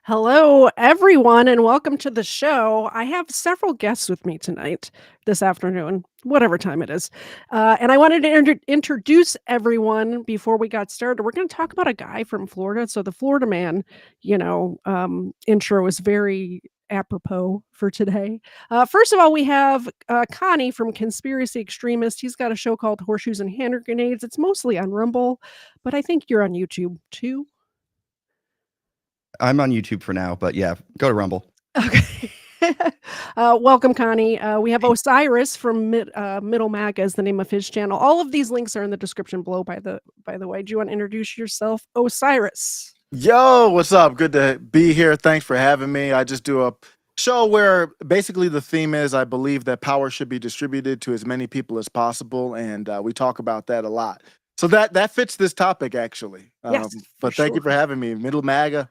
Hello, everyone, and welcome to the show. I have several guests with me tonight, this afternoon, whatever time it is. And I wanted to introduce everyone before we got started. We're going to talk about a guy from Florida. So, the Florida man, intro is very apropos for today. First of all, we have Connie from Conspiracy Extremist. He's got a show called Horseshoes and Hand Grenades. It's mostly on Rumble, but I think you're on YouTube too. I'm on YouTube for now, but yeah, go to Rumble. Okay. Welcome, Connie. We have Osiris from Middle Mag as the name of his channel. All of these links are in the description below. By the way, do you want to introduce yourself, Osiris? Yo, what's up? Good to be here. Thanks for having me. I just do a show where basically the theme is I believe that power should be distributed to as many people as possible, and we talk about that a lot. So that fits this topic actually. Yes, but thank you for having me, Middle MAGA.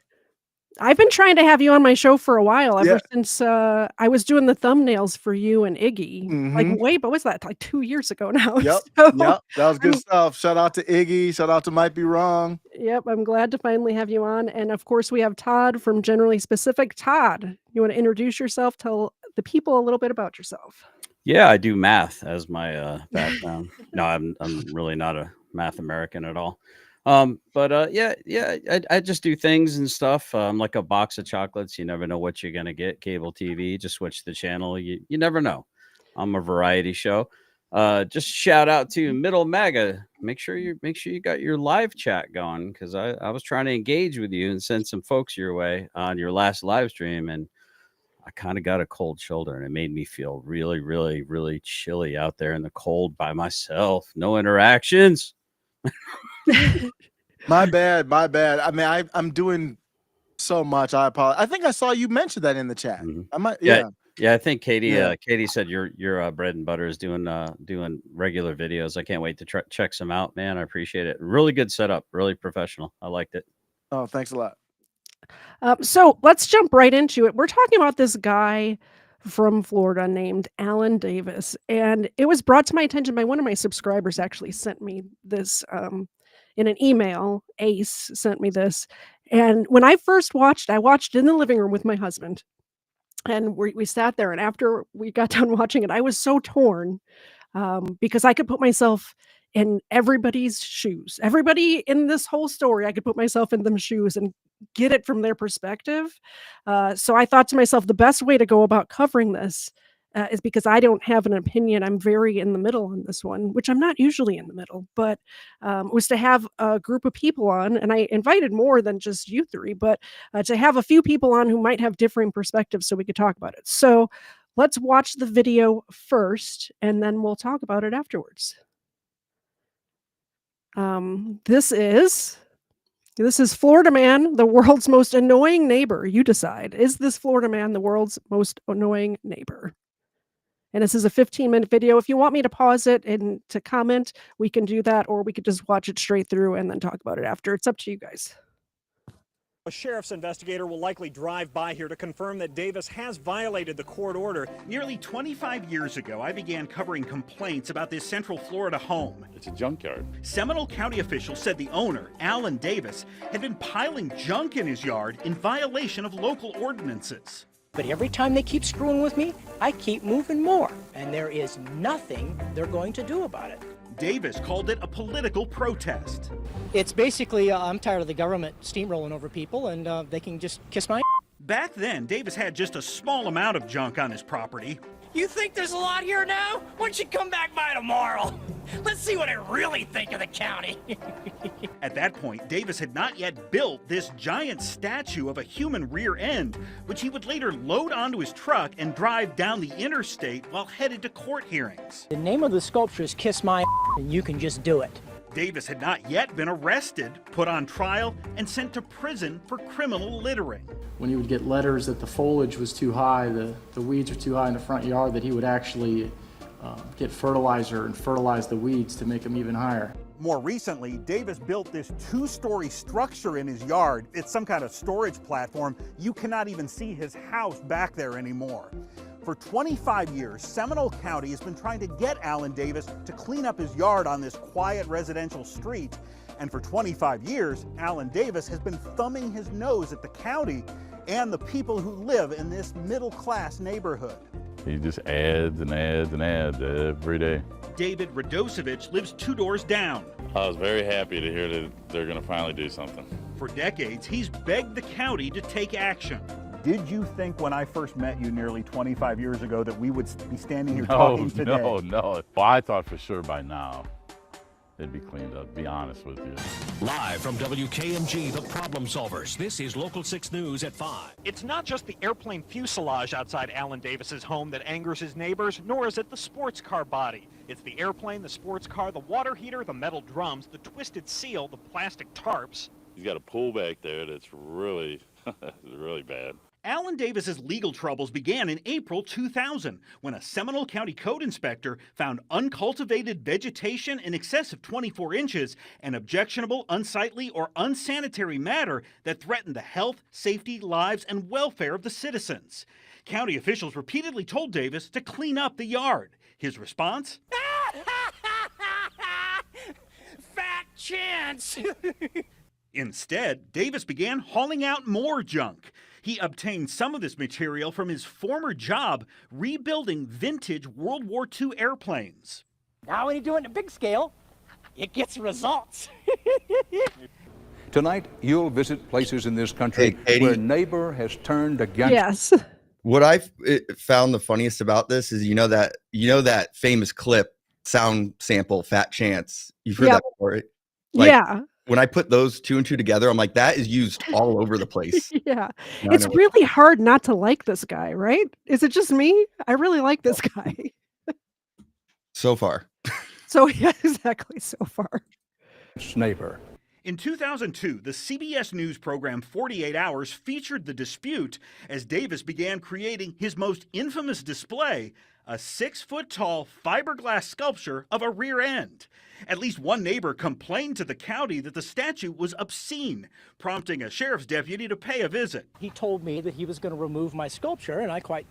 I've been trying to have you on my show for a while, ever Yeah. since I was doing the thumbnails for you and Iggy. Like, Mhm. wait, but was that like 2 years ago now? Yep, So, yep, that was good I'm stuff. Shout out to Iggy. Shout out to Might Be Wrong. Yep, I'm glad to finally have you on. And of course, we have Todd from Generally Specific. Todd, you want to introduce yourself? Tell the people a little bit about yourself. Yeah, I do math as my background. No, I'm really not a math American at all. I just do things and stuff. Like a box of chocolates. You never know what you're gonna get. Cable TV, just switch the channel. You never know. I'm a variety show. Just shout out to Middle MAGA. Make sure you got your live chat going, because I was trying to engage with you and send some folks your way on your last live stream, and I kind of got a cold shoulder, and it made me feel really, really, really chilly out there in the cold by myself. No interactions. My bad. I mean, I'm doing so much. I apologize. I think I saw you mention that in the chat. I might, yeah. Yeah, I think Katie. Yeah. Katie said your bread and butter is doing regular videos. I can't wait to check some out, man. I appreciate it. Really good setup. Really professional. I liked it. Oh, thanks a lot. So let's jump right into it. We're talking about this guy from Florida named Alan Davis, and it was brought to my attention by one of my subscribers. Actually, sent me this in an email. Ace sent me this, and when I first watched, I watched in the living room with my husband, and we sat there. And after we got done watching it, I was so torn because I could put myself in everybody's shoes. Everybody in this whole story, I could put myself in them shoes and get it from their perspective. So I thought to myself, the best way to go about covering this is, because I don't have an opinion. I'm very in the middle on this one, which I'm not usually in the middle, but was to have a group of people on, and I invited more than just you three, but to have a few people on who might have differing perspectives so we could talk about it. So let's watch the video first, and then we'll talk about it afterwards. This is Florida Man, the world's most annoying neighbor. You decide. Is this Florida man the world's most annoying neighbor? And this is a 15-minute video. If you want me to pause it and to comment, we can do that, or we could just watch it straight through and then talk about it after. It's up to you guys. A sheriff's investigator will likely drive by here to confirm that Davis has violated the court order. Nearly 25 years ago, I began covering complaints about this Central Florida home. It's a junkyard. Seminole County officials said the owner, Alan Davis, had been piling junk in his yard in violation of local ordinances. But every time they keep screwing with me, I keep moving more. And there is nothing they're going to do about it. Davis called it a political protest. It's basically, I'm tired of the government steamrolling over people, and they can just kiss my Back then, Davis had just a small amount of junk on his property. You think there's a lot here now? Why don't you come back by tomorrow? Let's see what I really think of the county. At that point, Davis had not yet built this giant statue of a human rear end, which he would later load onto his truck and drive down the interstate while headed to court hearings. The name of the sculpture is Kiss My and you can just do it. Davis had not yet been arrested, put on trial, and sent to prison for criminal littering. When he would get letters that the foliage was too high, the weeds are too high in the front yard, that he would actually get fertilizer and fertilize the weeds to make them even higher. More recently, Davis built this two-story structure in his yard. It's some kind of storage platform. You cannot even see his house back there anymore. For 25 years, Seminole County has been trying to get Alan Davis to clean up his yard on this quiet residential street. And for 25 years, Alan Davis has been thumbing his nose at the county. and the people who live in this middle-class neighborhood. He just adds and adds and adds every day. David Radosevich lives 2 doors down. I was very happy to hear that they're going to finally do something. For decades, he's begged the county to take action. Did you think when I first met you nearly 25 years ago that we would be standing here No, talking today? no. Well, I thought for sure by now it'd be cleaned up, to be honest with you. Live from WKMG, the Problem Solvers. This is Local 6 News at 5. It's not just the airplane fuselage outside Alan Davis's home that angers his neighbors, nor is it the sports car body. It's the airplane, the sports car, the water heater, the metal drums, the twisted seal, the plastic tarps. He's got a pool back there that's really, really bad. Alan Davis's legal troubles began in April 2000 when a Seminole County code inspector found uncultivated vegetation in excess of 24 inches and objectionable, unsightly, or unsanitary matter that threatened the health, safety, lives, and welfare of the citizens. County officials repeatedly told Davis to clean up the yard. His response? Fat chance! Instead, Davis began hauling out more junk. He obtained some of this material from his former job rebuilding vintage World War II airplanes. Now when you do it in a big scale, it gets results. Tonight, you'll visit places in this country Hey, Katie. where neighbor has turned against. Yes. What I found the funniest about this is, you know that famous clip, sound sample, Fat Chance. You've heard Yeah. that before, right? Like, Yeah. When I put those 2 and 2 together, I'm like, that is used all over the place. Yeah. Now I It's know- really hard not to like this guy, right? Is it just me? I really like this guy. So far. So yeah, exactly, so far. Neighbor. In 2002, the CBS News program 48 Hours featured the dispute as Davis began creating his most infamous display, a 6-foot-tall fiberglass sculpture of a rear end. At least one neighbor complained to the county that the statue was obscene, prompting a sheriff's deputy to pay a visit. He told me that he was going to remove my sculpture, and I quite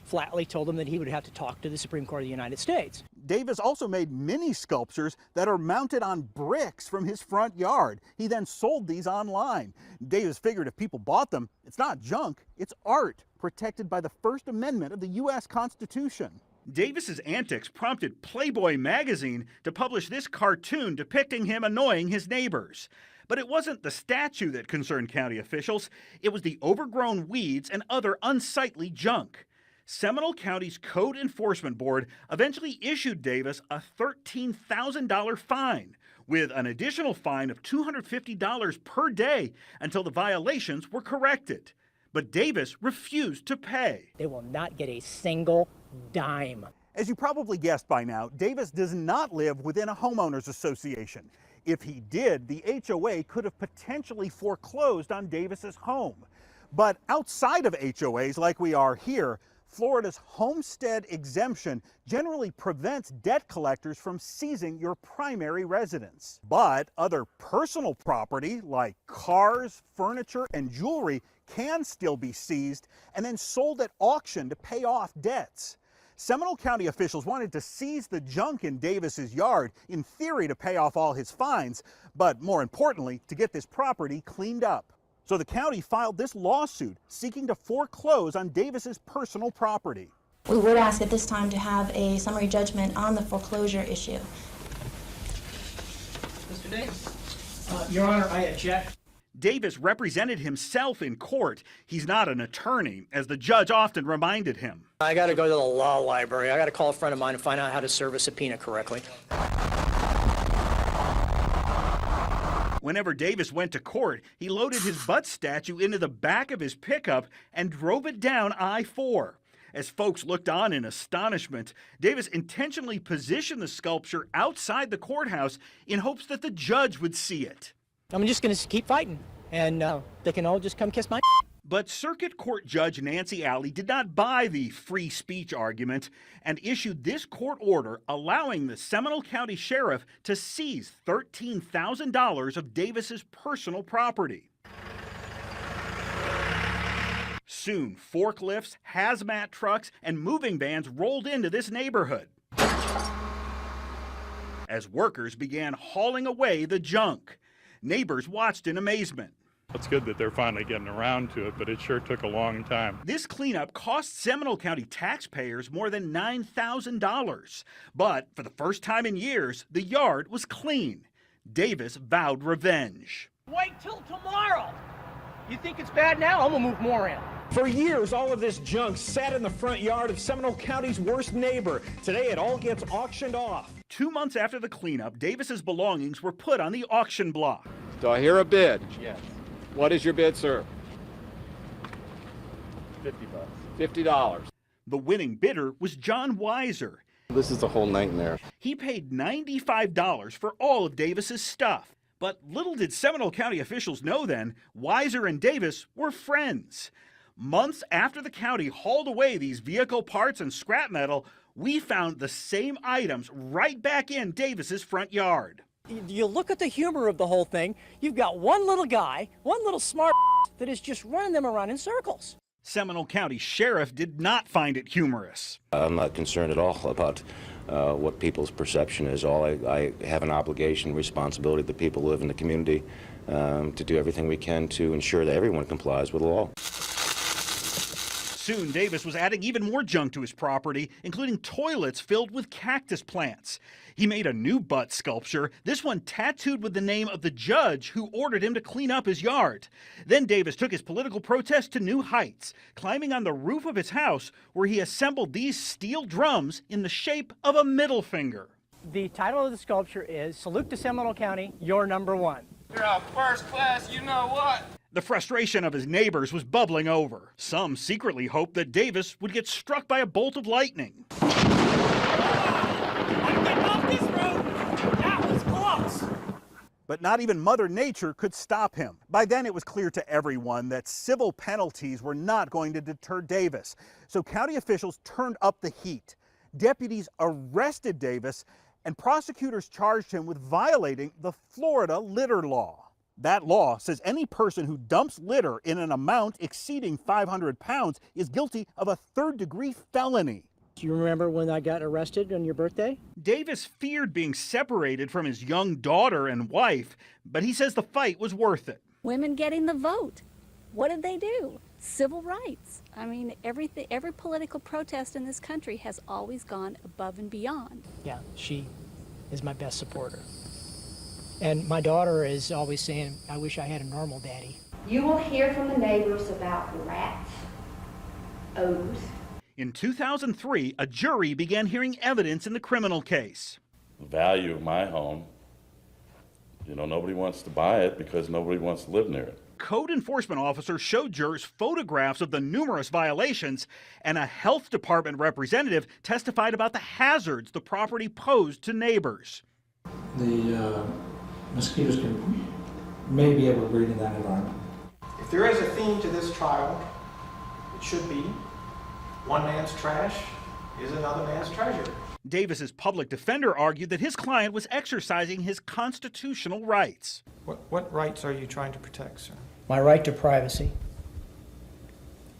flatly told him that he would have to talk to the Supreme Court of the United States. Davis also made mini sculptures that are mounted on bricks from his front yard. He then sold these online. Davis figured if people bought them, it's not junk, it's art protected by the First Amendment of the U.S. Constitution. Davis's antics prompted Playboy magazine to publish this cartoon depicting him annoying his neighbors. But it wasn't the statue that concerned county officials, it was the overgrown weeds and other unsightly junk. Seminole County's Code Enforcement Board eventually issued Davis a $13,000 fine, with an additional fine of $250 per day until the violations were corrected. But Davis refused to pay. They will not get a single dime. As you probably guessed by now, Davis does not live within a homeowners association. If he did, the HOA could have potentially foreclosed on Davis's home. But outside of HOAs like we are here, Florida's homestead exemption generally prevents debt collectors from seizing your primary residence. But other personal property like cars, furniture, and jewelry can still be seized and then sold at auction to pay off debts. Seminole County officials wanted to seize the junk in Davis's yard, in theory to pay off all his fines, but more importantly, to get this property cleaned up. So the county filed this lawsuit seeking to foreclose on Davis's personal property. We would ask at this time to have a summary judgment on the foreclosure issue. Mr. Davis? Your Honor, I object. Davis represented himself in court. He's not an attorney, as the judge often reminded him. I got to go to the law library. I got to call a friend of mine and find out how to serve a subpoena correctly. Whenever Davis went to court, he loaded his butt statue into the back of his pickup and drove it down I-4. As folks looked on in astonishment, Davis intentionally positioned the sculpture outside the courthouse in hopes that the judge would see it. I'm just going to keep fighting, and they can all just come kiss my. But Circuit Court Judge Nancy Alley did not buy the free speech argument and issued this court order allowing the Seminole County Sheriff to seize $13,000 of Davis's personal property. Soon, forklifts, hazmat trucks, and moving vans rolled into this neighborhood as workers began hauling away the junk. Neighbors watched in amazement. It's good that they're finally getting around to it, but it sure took a long time. This cleanup cost Seminole County taxpayers more than $9,000. But for the first time in years, the yard was clean. Davis vowed revenge. Wait till tomorrow. You think it's bad now? I'm gonna move more in. For years, all of this junk sat in the front yard of Seminole County's worst neighbor. Today, it all gets auctioned off. 2 months after the cleanup, Davis's belongings were put on the auction block. Do I hear a bid? Yes. What is your bid, sir? $50. $50. The winning bidder was John Weiser. This is a whole nightmare. He paid $95 for all of Davis's stuff. But little did Seminole County officials know then, Weiser and Davis were friends. Months after the county hauled away these vehicle parts and scrap metal, we found the same items right back in Davis's front yard. You look at the humor of the whole thing, you've got one little guy, one little smart that is just running them around in circles. Seminole County Sheriff did not find it humorous. I'm not concerned at all about what people's perception is. I have an obligation, responsibility to the people who live in the community to do everything we can to ensure that everyone complies with the law. Soon, Davis was adding even more junk to his property, including toilets filled with cactus plants. He made a new butt sculpture, this one tattooed with the name of the judge who ordered him to clean up his yard. Then Davis took his political protest to new heights, climbing on the roof of his house where he assembled these steel drums in the shape of a middle finger. The title of the sculpture is Salute to Seminole County, You're Number One. You're a first class, you know what? The frustration of his neighbors was bubbling over. Some secretly hoped that Davis would get struck by a bolt of lightning. But not even Mother Nature could stop him. By then it was clear to everyone that civil penalties were not going to deter Davis. So county officials turned up the heat. Deputies arrested Davis and prosecutors charged him with violating the Florida litter law. That law says any person who dumps litter in an amount exceeding 500 pounds is guilty of a third-degree felony. Do you remember when I got arrested on your birthday? Davis feared being separated from his young daughter and wife, but he says the fight was worth it. Women getting the vote. What did they do? Civil rights. I mean, every political protest in this country has always gone above and beyond. Yeah, she is my best supporter. And my daughter is always saying, I wish I had a normal daddy. You will hear from the neighbors about rats, odors. In 2003, a jury began hearing evidence in the criminal case. The value of my home, nobody wants to buy it because nobody wants to live near it. Code enforcement officers showed jurors photographs of the numerous violations, and a health department representative testified about the hazards the property posed to neighbors. The mosquitoes may be able to breed in that environment. If there is a theme to this trial, it should be one man's trash is another man's treasure. Davis's public defender argued that his client was exercising his constitutional rights. What rights are you trying to protect, sir? My right to privacy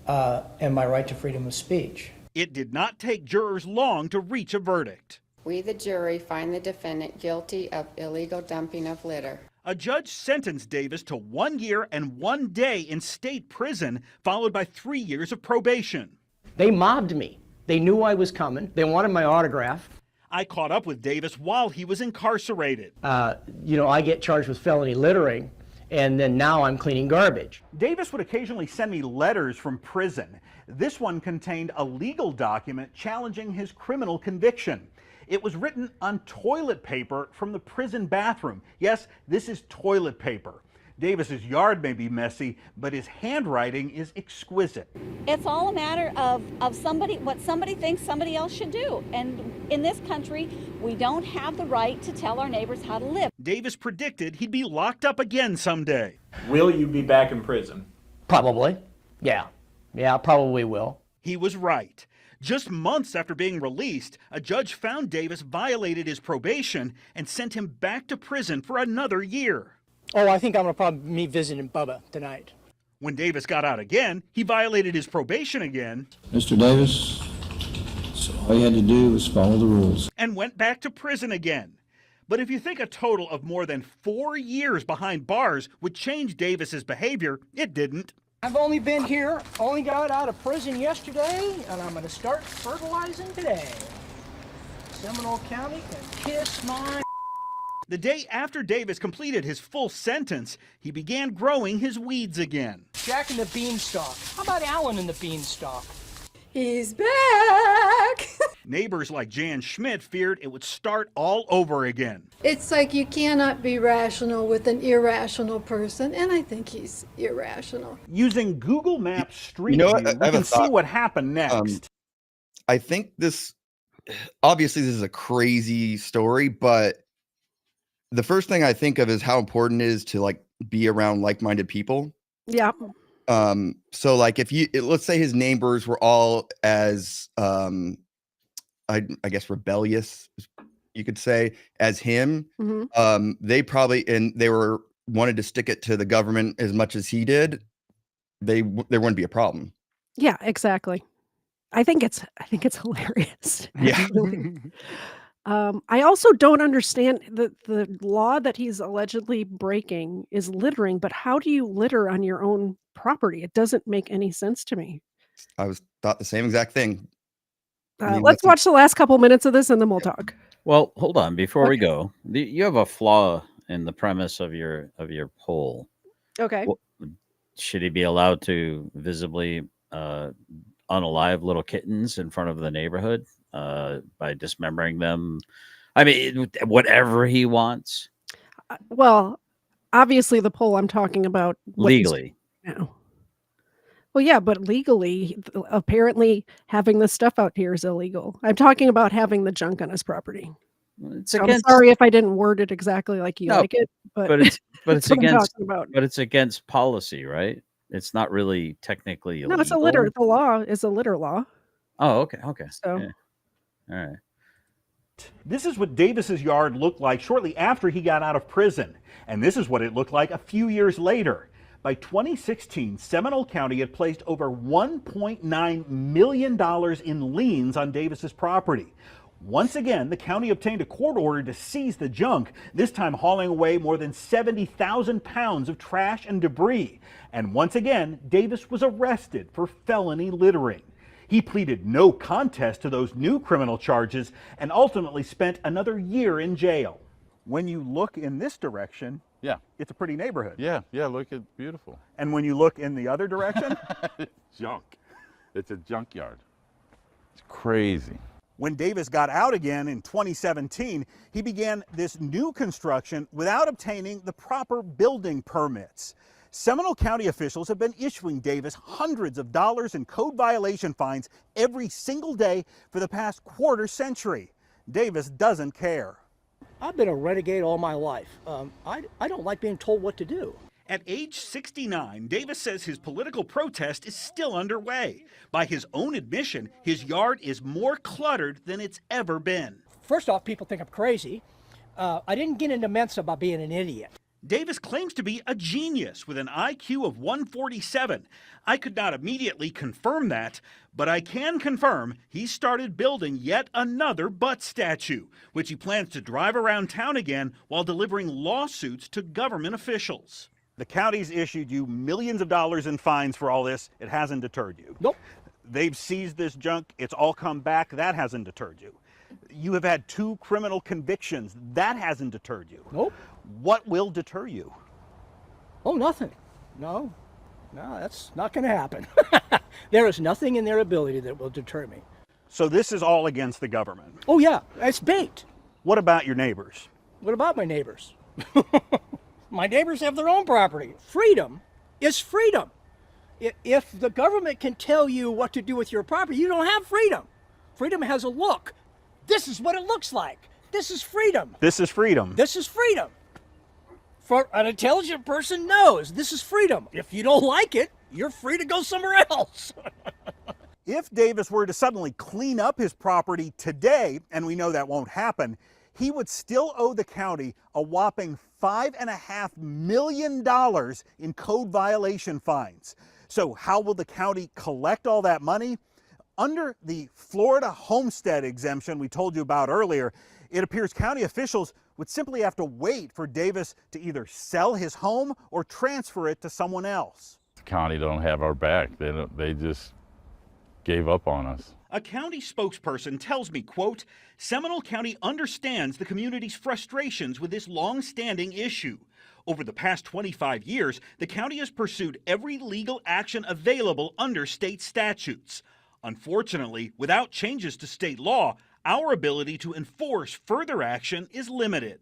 and my right to freedom of speech. It did not take jurors long to reach a verdict. We, the jury, find the defendant guilty of illegal dumping of litter. A judge sentenced Davis to 1 year and 1 day in state prison, followed by 3 years of probation. They mobbed me. They knew I was coming. They wanted my autograph. I caught up with Davis while he was incarcerated. I get charged with felony littering, and then now I'm cleaning garbage. Davis would occasionally send me letters from prison. This one contained a legal document challenging his criminal conviction. It was written on toilet paper from the prison bathroom. Yes, this is toilet paper. Davis's yard may be messy, but his handwriting is exquisite. It's all a matter of what somebody thinks somebody else should do. And in this country, we don't have the right to tell our neighbors how to live. Davis predicted he'd be locked up again someday. Will you be back in prison? Probably. Yeah, probably will. He was right. Just months after being released, a judge found Davis violated his probation and sent him back to prison for another year. Oh, I think I'm going to probably be visiting Bubba tonight. When Davis got out again, he violated his probation again. Mr. Davis, so all you had to do was follow the rules. And went back to prison again. But if you think a total of more than 4 years behind bars would change Davis's behavior, it didn't. I've only been here, only got out of prison yesterday, and I'm going to start fertilizing today. Seminole County can kiss my... The day after Davis completed his full sentence, he began growing his weeds again. Jack and the Beanstalk. How about Alan and the Beanstalk? He's back! Neighbors like Jan Schmidt feared it would start all over again. It's like you cannot be rational with an irrational person, and I think he's irrational. Using Google Maps Street You know View, what? we can see what happened next. I think obviously this is a crazy story, but the first thing I think of is how important it is to like be around like-minded people. Yeah. So like if let's say his neighbors were all as I guess rebellious, you could say, as him, they probably wanted to stick it to the government as much as he did, there wouldn't be a problem. Yeah, exactly. I think it's hilarious. Yeah. I also don't understand the law that he's allegedly breaking is littering, but how do you litter on your own property? It doesn't make any sense to me. I thought the same exact thing. I mean, Let's watch the last couple minutes of this and then we'll talk. Well, hold on before we go. You have a flaw in the premise of your poll. Okay. Should he be allowed to visibly unalive little kittens in front of the neighborhood by dismembering them? I mean, whatever he wants. Well, obviously the poll I'm talking about Legally. now. Well, yeah, but legally, apparently having the stuff out here is illegal. I'm talking about having the junk on his property. I'm sorry if I didn't word it exactly like you like it, but it's that's what I'm talking about. But it's against policy, right? It's not really technically illegal. No, it's a litter. The law is a litter law. Oh, okay. So, yeah. All right. This is what Davis's yard looked like shortly after he got out of prison. And this is what it looked like a few years later. By 2016, Seminole County had placed over $1.9 million in liens on Davis's property. Once again, the county obtained a court order to seize the junk, this time hauling away more than 70,000 pounds of trash and debris. And once again, Davis was arrested for felony littering. He pleaded no contest to those new criminal charges and ultimately spent another year in jail. When you look in this direction, yeah, it's a pretty neighborhood. Yeah, look, it's beautiful. And when you look in the other direction, junk. It's a junkyard. It's crazy. When Davis got out again in 2017, he began this new construction without obtaining the proper building permits. Seminole County officials have been issuing Davis hundreds of dollars in code violation fines every single day for the past quarter century. Davis doesn't care. I've been a renegade all my life. I don't like being told what to do. At age 69, Davis says his political protest is still underway. By his own admission, his yard is more cluttered than it's ever been. First off, people think I'm crazy. I didn't get into Mensa by being an idiot. Davis claims to be a genius with an IQ of 147. I could not immediately confirm that, but I can confirm he started building yet another butt statue, which he plans to drive around town again while delivering lawsuits to government officials. The county's issued you millions of dollars in fines for all this. It hasn't deterred you. Nope. They've seized this junk. It's all come back. That hasn't deterred you. You have had 2 criminal convictions. That hasn't deterred you. Nope. What will deter you? Oh, nothing. No, that's not going to happen. There is nothing in their ability that will deter me. So this is all against the government? Oh, yeah. It's baked. What about your neighbors? What about my neighbors? My neighbors have their own property. Freedom is freedom. If the government can tell you what to do with your property, you don't have freedom. Freedom has a look. This is what it looks like. This is freedom. This is freedom. This is freedom. For an intelligent person knows this is freedom. If you don't like it, you're free to go somewhere else. If Davis were to suddenly clean up his property today, and we know that won't happen, he would still owe the county a whopping $5.5 million in code violation fines. So how will the county collect all that money? Under the Florida homestead exemption we told you about earlier, it appears county officials would simply have to wait for Davis to either sell his home or transfer it to someone else. The county don't have our back. They just gave up on us. A county spokesperson tells me, quote, Seminole County understands the community's frustrations with this long-standing issue. Over the past 25 years, the county has pursued every legal action available under state statutes. Unfortunately, without changes to state law, our ability to enforce further action is limited.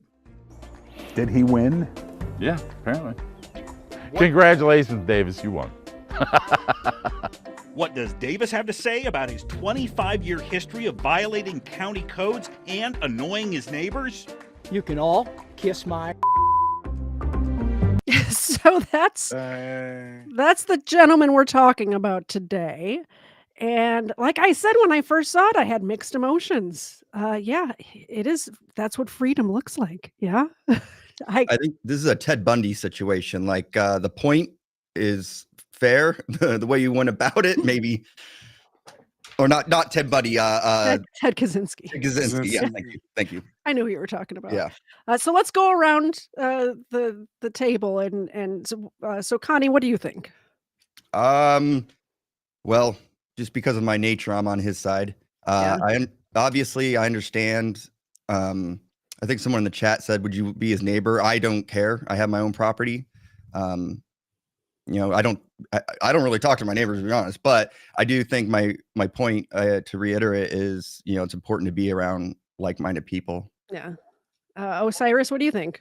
Did he win? Yeah, apparently. Congratulations, Davis, you won. What does Davis have to say about his 25-year history of violating county codes and annoying his neighbors? You can all kiss my. So that's the gentleman we're talking about today. And like I said, when I first saw it, I had mixed emotions. Yeah, it is. That's what freedom looks like. Yeah. I think this is a Ted Bundy situation. Like the point is fair, the way you went about it, maybe, or not Ted Bundy. Ted Kaczynski. Kaczynski. Yeah, thank you. I knew who you were talking about. Yeah. So let's go around the table and so Connie, what do you think? Well, just because of my nature, I'm on his side. Obviously I understand. I think someone in the chat said, would you be his neighbor? I don't care. I have my own property. I don't really talk to my neighbors, to be honest, but I do think my point to reiterate is, it's important to be around like-minded people. Yeah. Osiris, what do you think?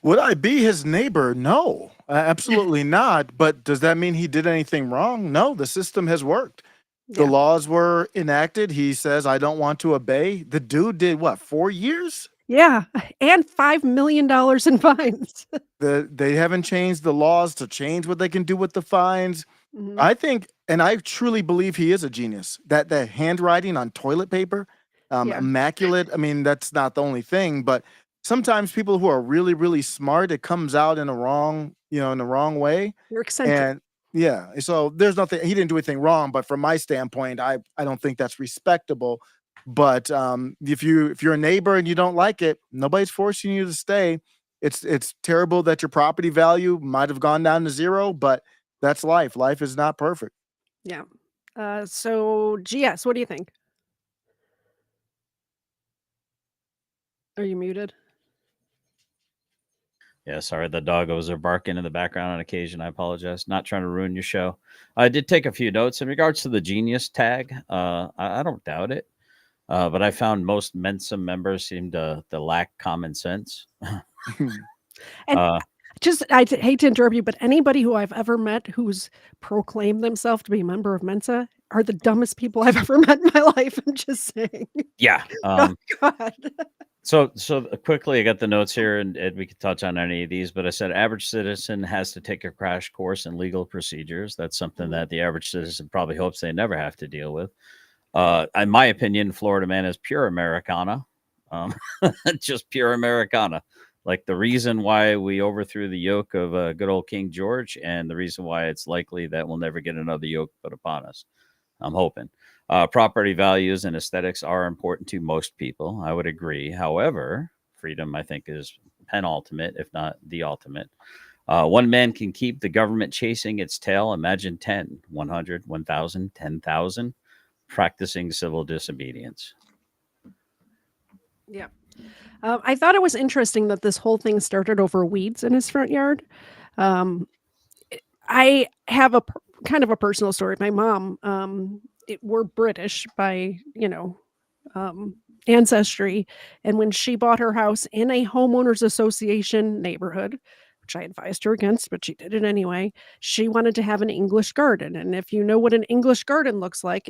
Would I be his neighbor? No, absolutely not. But does that mean he did anything wrong? No, the system has worked. The laws were enacted. He says, I don't want to obey. The dude did what, 4 years? Yeah, and $5 million in fines. They haven't changed the laws to change what they can do with the fines. Mhm. I think, and I truly believe he is a genius. That handwriting on toilet paper, immaculate. I mean, that's not the only thing, but sometimes people who are really, really smart, it comes out in a wrong, in the wrong way. You're eccentric. And yeah, so there's nothing, he didn't do anything wrong, but from my standpoint, I don't think that's respectable. But if you're a neighbor and you don't like it, nobody's forcing you to stay. It's terrible that your property value might have gone down to zero, but that's life. Life is not perfect. Yeah. So GS, what do you think? Are you muted? Yeah, sorry, the doggos are barking in the background on occasion. I apologize. Not trying to ruin your show. I did take a few notes in regards to the genius tag. I don't doubt it. But I found most Mensa members seem to lack common sense. And I hate to interrupt you, but anybody who I've ever met who's proclaimed themselves to be a member of Mensa are the dumbest people I've ever met in my life. I'm just saying. Yeah. Oh, God. So quickly, I got the notes here, and we could touch on any of these. But I said average citizen has to take a crash course in legal procedures. That's something that the average citizen probably hopes they never have to deal with. In my opinion, Florida man is pure Americana, just pure Americana. Like the reason why we overthrew the yoke of good old King George, and the reason why it's likely that we'll never get another yoke put upon us. I'm hoping. Property values and aesthetics are important to most people. I would agree. However, freedom, I think, is penultimate, if not the ultimate. One man can keep the government chasing its tail. Imagine 10, 100, 1,000, 10,000 practicing civil disobedience. Yeah. I thought it was interesting that this whole thing started over weeds in his front yard. I have kind of a personal story. My mom, we're British by, ancestry. And when she bought her house in a homeowners association neighborhood, which I advised her against, but she did it anyway, she wanted to have an English garden. And if you know what an English garden looks like,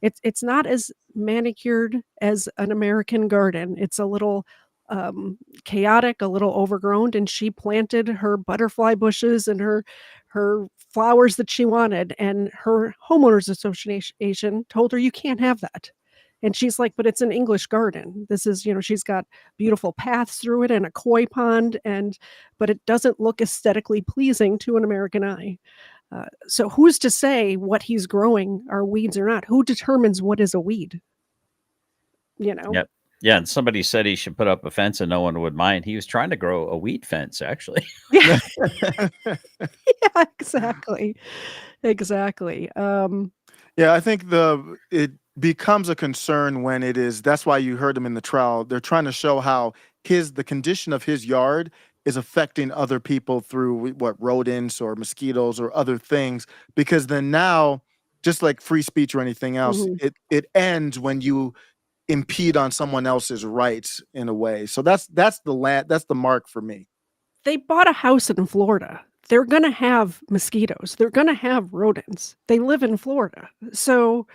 it's not as manicured as an American garden. It's a little chaotic, a little overgrown, and she planted her butterfly bushes and her flowers that she wanted, and her homeowners association told her you can't have that. And she's like, but it's an English garden. This is, she's got beautiful paths through it and a koi pond, but it doesn't look aesthetically pleasing to an American eye. So who's to say what he's growing are weeds or not? Who determines what is a weed? Yep. Yeah, and somebody said he should put up a fence and no one would mind. He was trying to grow a wheat fence, actually. Yeah. Yeah, exactly. Exactly. Yeah, I think it becomes a concern when it is. That's why you heard him in the trial. They're trying to show how the condition of his yard is affecting other people through what rodents or mosquitoes or other things. Because then now, just like free speech or anything else, Mhm. it ends when you impede on someone else's rights in a way. So that's the mark for me. They bought a house in Florida. They're gonna have mosquitoes. They're gonna have rodents. They live in Florida. So,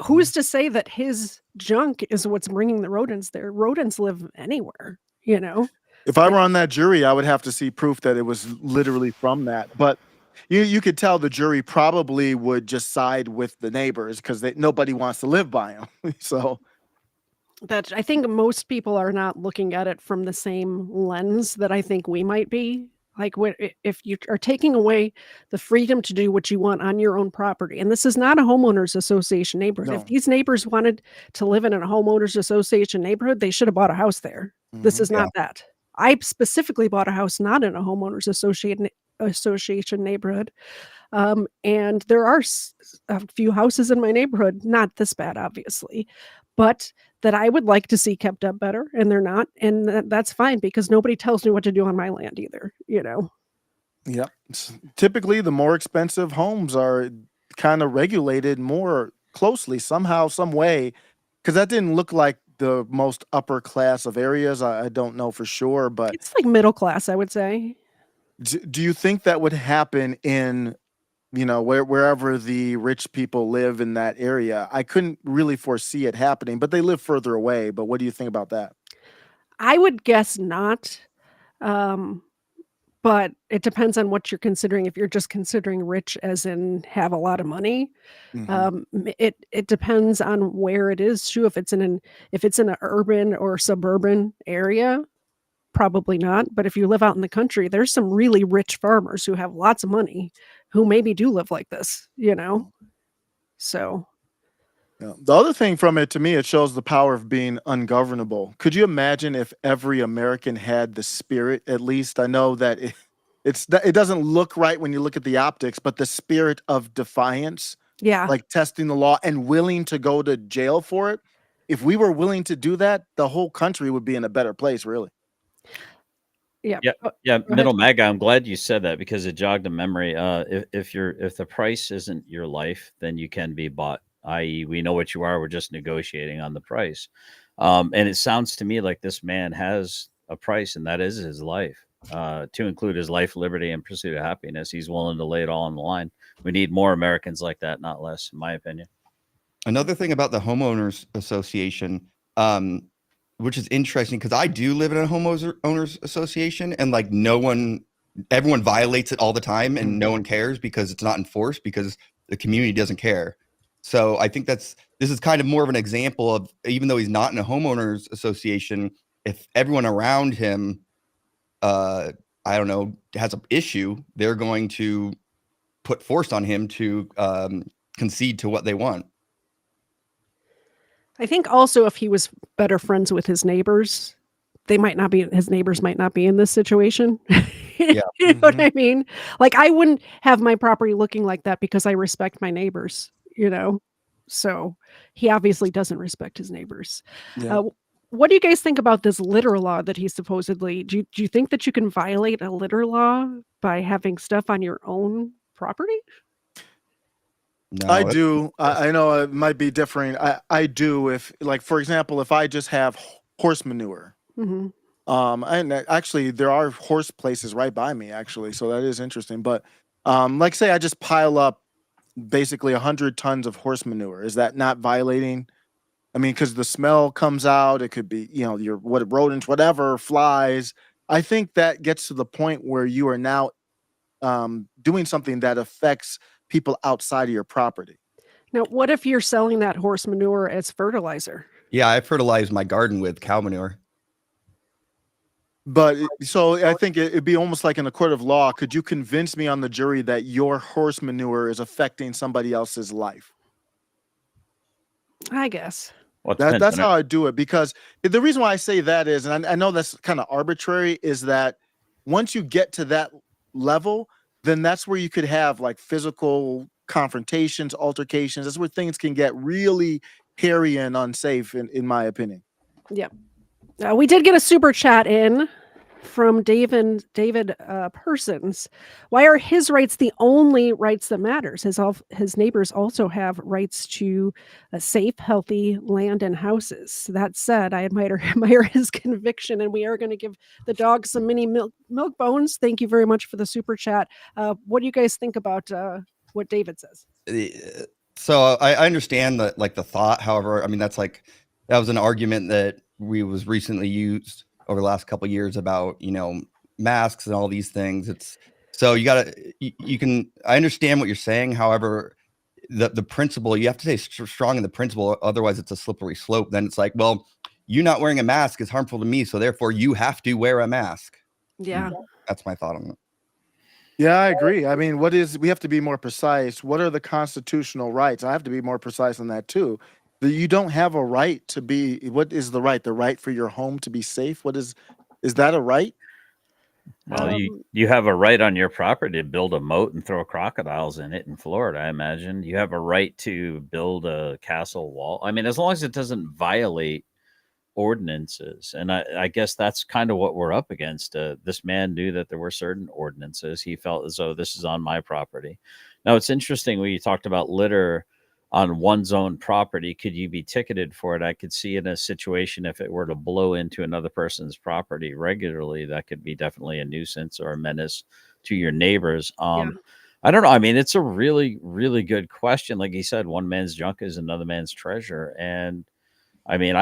who's to say that his junk is what's bringing the rodents there? Rodents live anywhere, you know? If I were on that jury, I would have to see proof that it was literally from that. But you could tell the jury probably would just side with the neighbors because nobody wants to live by them. So That I think most people are not looking at it from the same lens that I think we might be. Like, if you are taking away the freedom to do what you want on your own property, and this is not a homeowners association neighborhood. If no. these neighbors wanted to live in a homeowners association neighborhood, they should have bought a house there. This is Yeah. not that. I specifically bought a house not in a homeowners association neighborhood. And there are a few houses in my neighborhood, not this bad, obviously, but that I would like to see kept up better, and they're not, and that's fine because nobody tells me what to do on my land either, you know? Yeah. Typically, the more expensive homes are kind of regulated more closely somehow, some way, because that didn't look like the most upper class of areas. I don't know for sure, but It's like middle class, I would say. do you think that would happen in wherever the rich people live in that area? I couldn't really foresee it happening, but they live further away. But what do you think about that? I would guess not, um, but it depends on what you're considering. If you're just considering rich as in have a lot of money, Mhm. it depends on where it is too. If it's in an urban or suburban area, probably not, but if you live out in the country, there's some really rich farmers who have lots of money who maybe do live like this, you know? So, Yeah. The other thing from it, to me, it shows the power of being ungovernable. Could you imagine if every American had the spirit, at least? I know that it doesn't look right when you look at the optics, but the spirit of defiance, yeah. like testing the law and willing to go to jail for it. If we were willing to do that, the whole country would be in a better place, really. Yeah. Yeah, Go yeah, ahead. middle MAGA. I'm glad you said that because it jogged a memory. If the price isn't your life, then you can be bought. I.e., we know what you are. We're just negotiating on the price. And it sounds to me like this man has a price, and that is his life. To include his life, liberty, and pursuit of happiness. He's willing to lay it all on the line. We need more Americans like that, not less, in my opinion. Another thing about the homeowners association, which is interesting because I do live in a homeowners association, and like everyone violates it all the time, and no one cares because it's not enforced because the community doesn't care. So I think this is kind of more of an example of, even though he's not in a homeowners association, if everyone around him, I don't know, has an issue, they're going to put force on him to concede to what they want. I think also if he was better friends with his neighbors, his neighbors might not be in this situation. Yeah. You know what I mean? Like, I wouldn't have my property looking like that because I respect my neighbors, you know? So, he obviously doesn't respect his neighbors. Yeah. What do you guys think about this litter law that he supposedly do you think that you can violate a litter law by having stuff on your own property? No, I do. I know it might be different. I do. If, like, for example, if I just have horse manure, Mhm. and actually there are horse places right by me, actually, so that is interesting. But like, say I just pile up basically 100 tons of horse manure. Is that not violating? I mean, because the smell comes out. It could be, your rodents, whatever, flies. I think that gets to the point where you are now doing something that affects people outside of your property. Now, what if you're selling that horse manure as fertilizer? Yeah, I fertilized my garden with cow manure. But so I think it'd be almost like in a court of law. Could you convince me on the jury that your horse manure is affecting somebody else's life? I guess. Well, it That depends that's on how I do it, because the reason why I say that is, and I know that's kind of arbitrary, is that once you get to that level, then that's where you could have like physical confrontations, altercations. That's where things can get really hairy and unsafe, in my opinion. Yeah. We did get a super chat in from David Persons. Why are his rights the only rights that matters? His neighbors also have rights to a safe, healthy land and houses. That said, I admire his conviction, and we are going to give the dog some mini milk bones. Thank you very much for the super chat. What do you guys think about what David says? So I understand the thought. However, I mean, that was an argument that was recently used over the last couple of years about, masks and all these things. I understand what you're saying. However, the principle, you have to stay strong in the principle. Otherwise it's a slippery slope. Then it's like, well, you not wearing a mask is harmful to me, so therefore you have to wear a mask. Yeah. That's my thought on it. Yeah, I agree. I mean, we have to be more precise. What are the constitutional rights? I have to be more precise on that too. You don't have a right to be, what is the right? The right for your home to be safe? Is that a right? Well, you have a right on your property to build a moat and throw crocodiles in it in Florida, I imagine. You have a right to build a castle wall. I mean, as long as it doesn't violate ordinances. And I guess that's kind of what we're up against. This man knew that there were certain ordinances. He felt as though this is on my property. Now, it's interesting when you talked about litter on one's own property. Could you be ticketed for it? I could see in a situation if it were to blow into another person's property regularly, that could be definitely a nuisance or a menace to your neighbors. I don't know. I mean, it's a really, really good question. Like he said, one man's junk is another man's treasure. And I mean,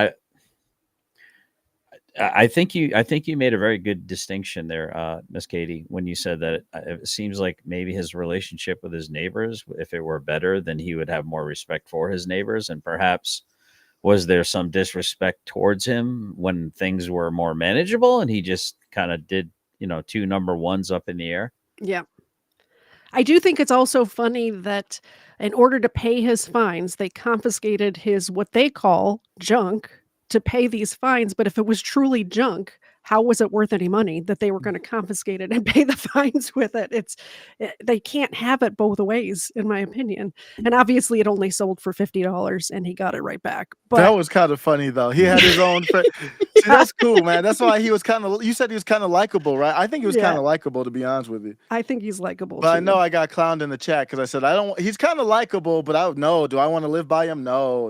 I think you made a very good distinction there, Miss Katie, when you said that it seems like maybe his relationship with his neighbors, if it were better, then he would have more respect for his neighbors. And perhaps was there some disrespect towards him when things were more manageable and he just kind of did, two number ones up in the air? Yeah. I do think it's also funny that in order to pay his fines, they confiscated his what they call junk to pay these fines. But if it was truly junk, how was it worth any money that they were going to confiscate it and pay the fines with it? They can't have it both ways, in my opinion. And obviously, it only sold for $50, and he got it right back. But that was kind of funny, though. He had his own. See, that's cool, man. That's why he was kind of. You said he was kind of likable, right? I think he was kind of likable, to be honest with you. I think he's likable. But too. I know I got clowned in the chat because I said I don't. He's kind of likable, but do I want to live by him? No.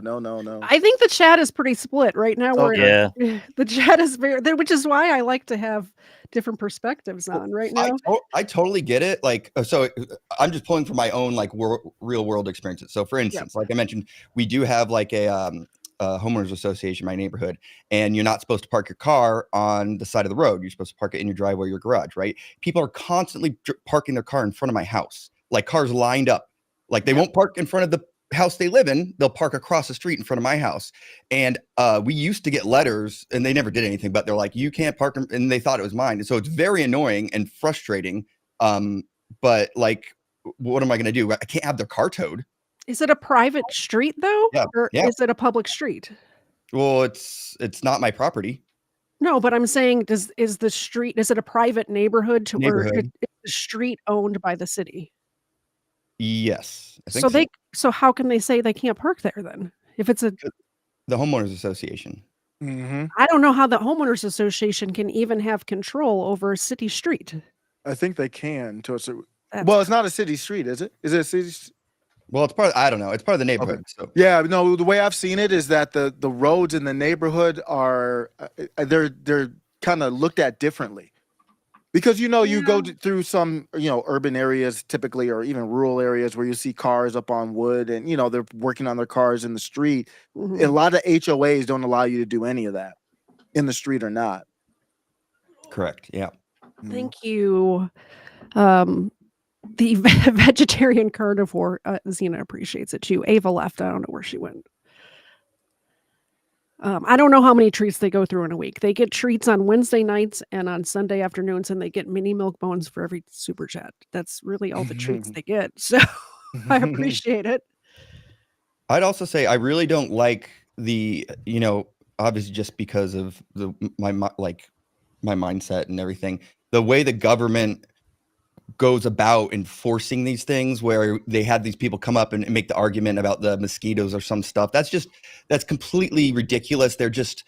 I think the chat is pretty split right now. The chat is which is why I like to have different perspectives on right now. I totally get it. So I'm just pulling from my own real world experiences. So for instance, like I mentioned, we do have a homeowners association in my neighborhood, and you're not supposed to park your car on the side of the road. You're supposed to park it in your driveway or your garage, right? People are constantly parking their car in front of my house, like cars lined up. Like they won't park in front of the house they live in, they'll park across the street in front of my house. And we used to get letters, and they never did anything, but they're like, you can't park, and they thought it was mine. And so it's very annoying and frustrating. But what am I going to do? I can't have their car towed. Is it a private street though? Or is it a public street? Well, it's not my property. No, but I'm saying, is it a private neighborhood or is the street owned by the city? Yes. I think so how can they say they can't park there then? If it's the homeowners association. Mm-hmm. I don't know how the homeowners association can even have control over a city street. I think they can. Well, it's not a city street, is it? Is it a city? Well, it's I don't know. It's part of the neighborhood. Okay. So. Yeah, no, the way I've seen it is that the roads in the neighborhood are they're kind of looked at differently. Because, you go through some, urban areas typically, or even rural areas where you see cars up on wood and, they're working on their cars in the street. Mm-hmm. A lot of HOAs don't allow you to do any of that in the street or not. Correct. Yeah. Thank you. The vegetarian carnivore, Zena appreciates it too. Ava left. I don't know where she went. I don't know how many treats they go through in a week. They get treats on Wednesday nights and on Sunday afternoons, and they get mini milk bones for every super chat. That's really all the treats they get. So I appreciate it. I'd also say I really don't like obviously just because of my mindset and everything, the way the government goes about enforcing these things, where they had these people come up and make the argument about the mosquitoes or some stuff, that's completely ridiculous. They're just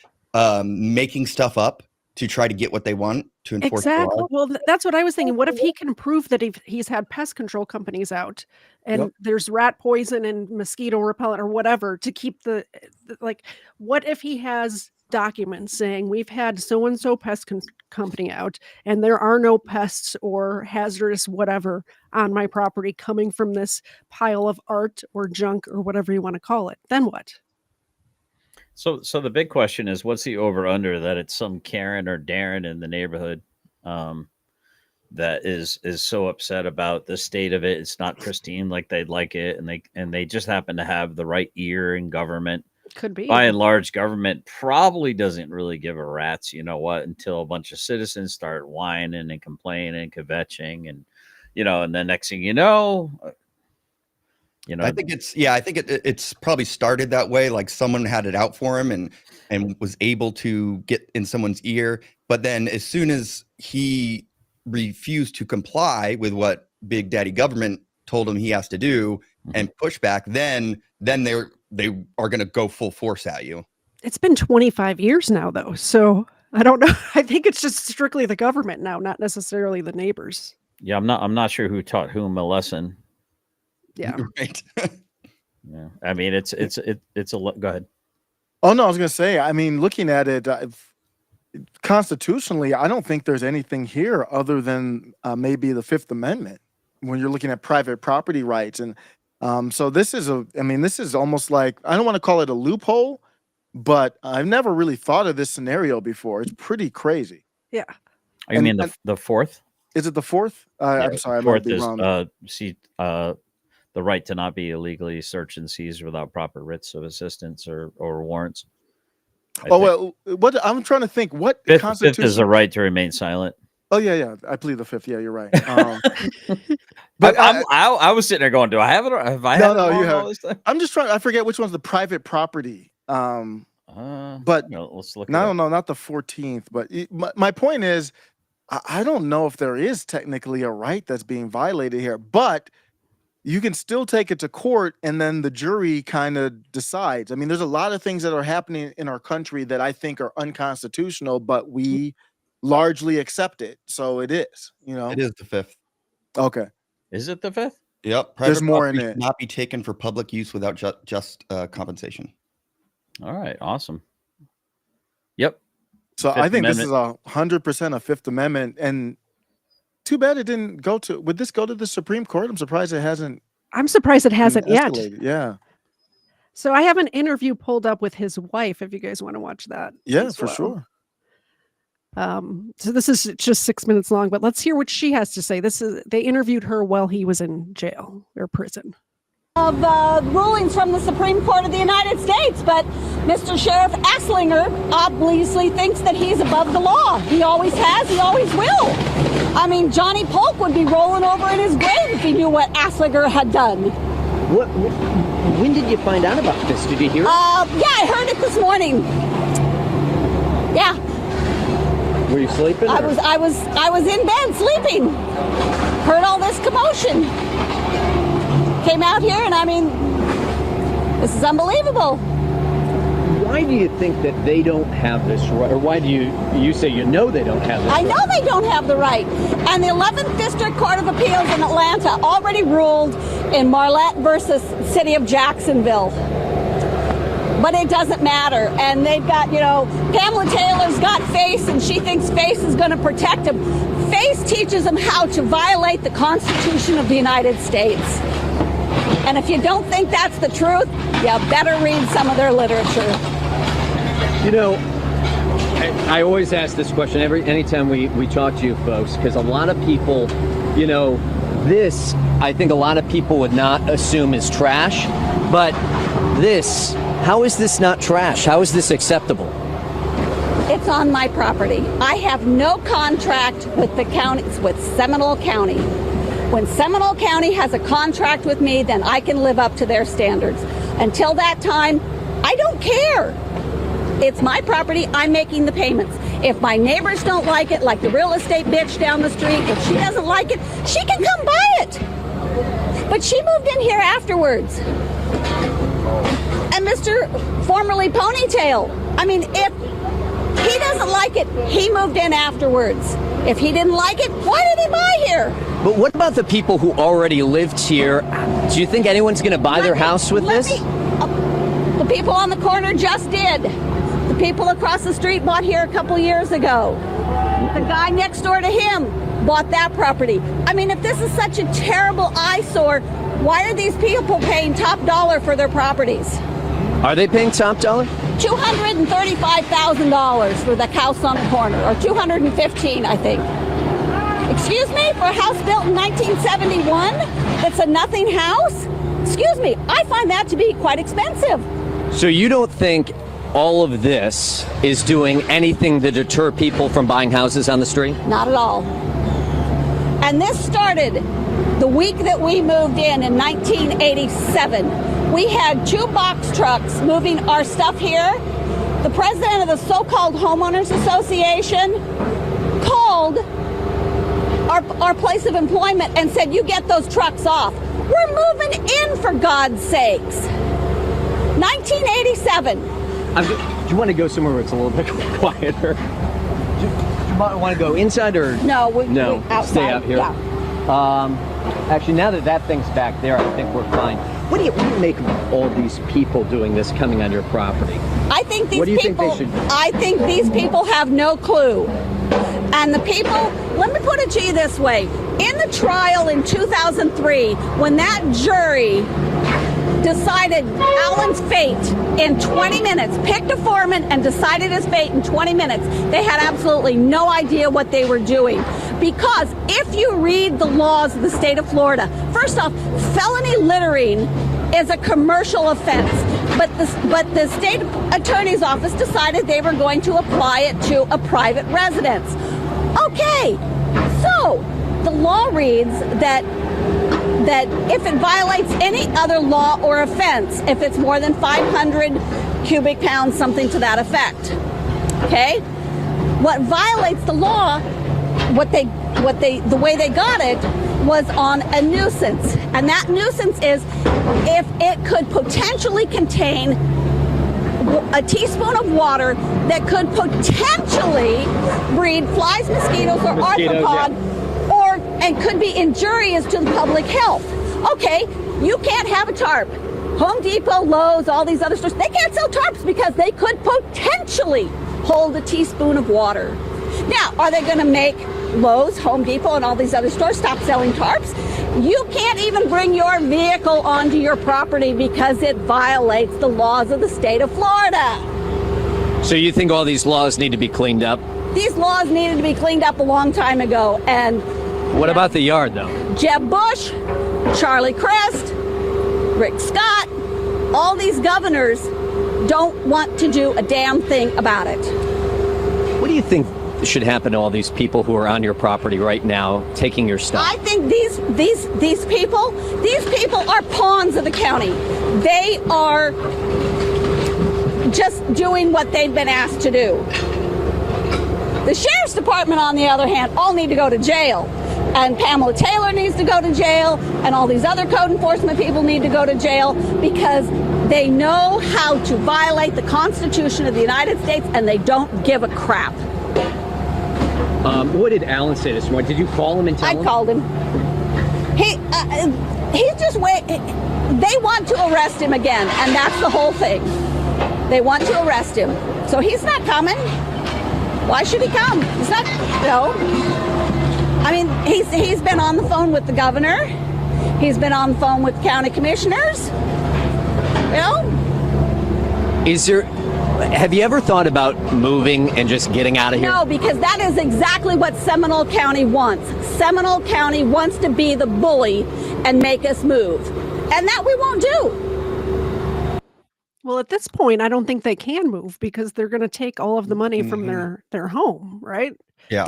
making stuff up to try to get what they want to enforce the Exactly. law. Well, that's what I was thinking. What if he can prove that he's had pest control companies out and there's rat poison and mosquito repellent or whatever to keep what if he has documents saying we've had so-and-so pest company out and there are no pests or hazardous whatever on my property coming from this pile of art or junk or whatever you want to call it? Then what? So the big question is, what's the over under that it's some Karen or Darren in the neighborhood that is so upset about the state of it? It's not pristine like they'd like it, and they just happen to have the right ear in government. Could be. By and large, government probably doesn't really give a rat's, until a bunch of citizens start whining and complaining and kvetching, and and then next thing you know. I think it's probably started that way. Like someone had it out for him and was able to get in someone's ear. But then as soon as he refused to comply with what Big Daddy government told him he has to do and push back, then they are going to go full force at you. It's been 25 years now, though. So I don't know. I think it's just strictly the government now, not necessarily the neighbors. Yeah, I'm not sure who taught whom a lesson. Yeah. Right. Yeah. I mean, it's go ahead. Oh, no, I was going to say, I mean, looking at it constitutionally, I don't think there's anything here other than maybe the Fifth Amendment when you're looking at private property rights. And so this is almost like, I don't want to call it a loophole, but I've never really thought of this scenario before. It's pretty crazy. Yeah. You mean the fourth? Is it the fourth? I'm sorry, I might be wrong. The right to not be illegally searched and seized without proper writs of assistance or warrants. Well, what I'm trying to think, what fifth is a right to remain silent. Oh yeah, I plead the fifth. Yeah, you're right. But I was sitting there going, "Do I have it? Or have I? No, you have. I'm just trying. I forget which one's the private property. But let's look. No, not the 14th. But my point is, I don't know if there is technically a right that's being violated here, but you can still take it to court and then the jury kind of decides. I mean, there's a lot of things that are happening in our country that I think are unconstitutional, but we largely accept it. So it is, It is the fifth. Okay. Is it the fifth? Yep. There's more in it. Not be taken for public use without just compensation. All right. Awesome. Yep. So I think this is 100% a Fifth Amendment, and too bad it didn't go to. Would this go to the Supreme Court? I'm surprised it hasn't. I'm surprised it hasn't yet. Yeah. So I have an interview pulled up with his wife. If you guys want to watch that. Yeah, for sure. So this is just 6 minutes long, but let's hear what she has to say. They interviewed her while he was in jail or prison. Of rulings from the Supreme Court of the United States, but Mr. Sheriff Asslinger obviously thinks that he's above the law. He always has, he always will. I mean, Johnny Polk would be rolling over in his grave if he knew what Asslinger had done. When did you find out about this? Did you hear it? Yeah, I heard it this morning. Yeah. Were you sleeping? I was in bed sleeping. Heard all this commotion. Came out here, and I mean, this is unbelievable. Why do you think that they don't have this right? Or why do you say they don't have this right? I know they don't have the right. And the 11th District Court of Appeals in Atlanta already ruled in Marlette versus City of Jacksonville. But it doesn't matter. And they've got, Pamela Taylor's got FACE, and she thinks FACE is going to protect them. FACE teaches them how to violate the Constitution of the United States. And if you don't think that's the truth, you better read some of their literature. I always ask this question anytime we talk to you folks, because a lot of people, this, I think a lot of people would not assume is trash, but how is this not trash? How is this acceptable? It's on my property. I have no contract with the county, with Seminole County. When Seminole County has a contract with me, then I can live up to their standards. Until that time, I don't care. It's my property. I'm making the payments. If my neighbors don't like it, like the real estate bitch down the street, if she doesn't like it, she can come buy it. But she moved in here afterwards. And Mr. formerly Ponytail, I mean, if he doesn't like it, he moved in afterwards. If he didn't like it, why did he buy here? But what about the people who already lived here? Do you think anyone's going to buy their house with this? The people on the corner just did. The people across the street bought here a couple years ago. The guy next door to him bought that property. I mean, if this is such a terrible eyesore, why are these people paying top dollar for their properties? Are they paying top dollar? $235,000 for the house on the corner, or $215,000, I think. Excuse me, for a house built in 1971 that's a nothing house? Excuse me, I find that to be quite expensive. So you don't think all of this is doing anything to deter people from buying houses on the street? Not at all. And this started the week that we moved in 1987. We had 2 box trucks moving our stuff here. The president of the so-called Homeowners Association called our place of employment and said, you get those trucks off. We're moving in, for God's sakes. 1987. Do you want to go somewhere where it's a little bit quieter? Do you want to go inside or? No, we outside. Stay out here. Yeah. Actually, now that thing's back there, I think we're fine. What do you make of all these people doing this, coming on your property? I think these what do you people. Think they should? I think these people have no clue. And the people. Let me put it to you this way: in the trial in 2003, when that jury decided Alan's fate in 20 minutes, picked a foreman and decided his fate in 20 minutes, they had absolutely no idea what they were doing. Because if you read the laws of the state of Florida, first off, felony littering is a commercial offense. But the state attorney's office decided they were going to apply it to a private residence. Okay, so the law reads that if it violates any other law or offense, if it's more than 500 cubic pounds, something to that effect. Okay? What violates the law, the way they got it was on a nuisance. And that nuisance is if it could potentially contain a teaspoon of water that could potentially breed flies, mosquitoes, or arthropod, and could be injurious to the public health. Okay, you can't have a tarp. Home Depot, Lowe's, all these other stores, they can't sell tarps because they could potentially hold a teaspoon of water. Now, are they going to make Lowe's, Home Depot, and all these other stores stop selling tarps? You can't even bring your vehicle onto your property because it violates the laws of the state of Florida. So you think all these laws need to be cleaned up? These laws needed to be cleaned up a long time ago, and what about the yard, though? Jeb Bush, Charlie Crist, Rick Scott, all these governors don't want to do a damn thing about it. What do you think should happen to all these people who are on your property right now, taking your stuff? I think these people are pawns of the county. They are just doing what they've been asked to do. The sheriff's department, on the other hand, all need to go to jail. And Pamela Taylor needs to go to jail, and all these other code enforcement people need to go to jail because they know how to violate the Constitution of the United States, and they don't give a crap. What did Alan say this morning? Did you call him and tell him? I called him. He's just they want to arrest him again, and that's the whole thing. They want to arrest him. So he's not coming. Why should he come? He's not, I mean, he's been on the phone with the governor. He's been on the phone with county commissioners. Have you ever thought about moving and just getting out of here? No, because that is exactly what Seminole County wants. Seminole County wants to be the bully and make us move. And that we won't do. Well, at this point, I don't think they can move because they're going to take all of the money from their home, right? Yeah.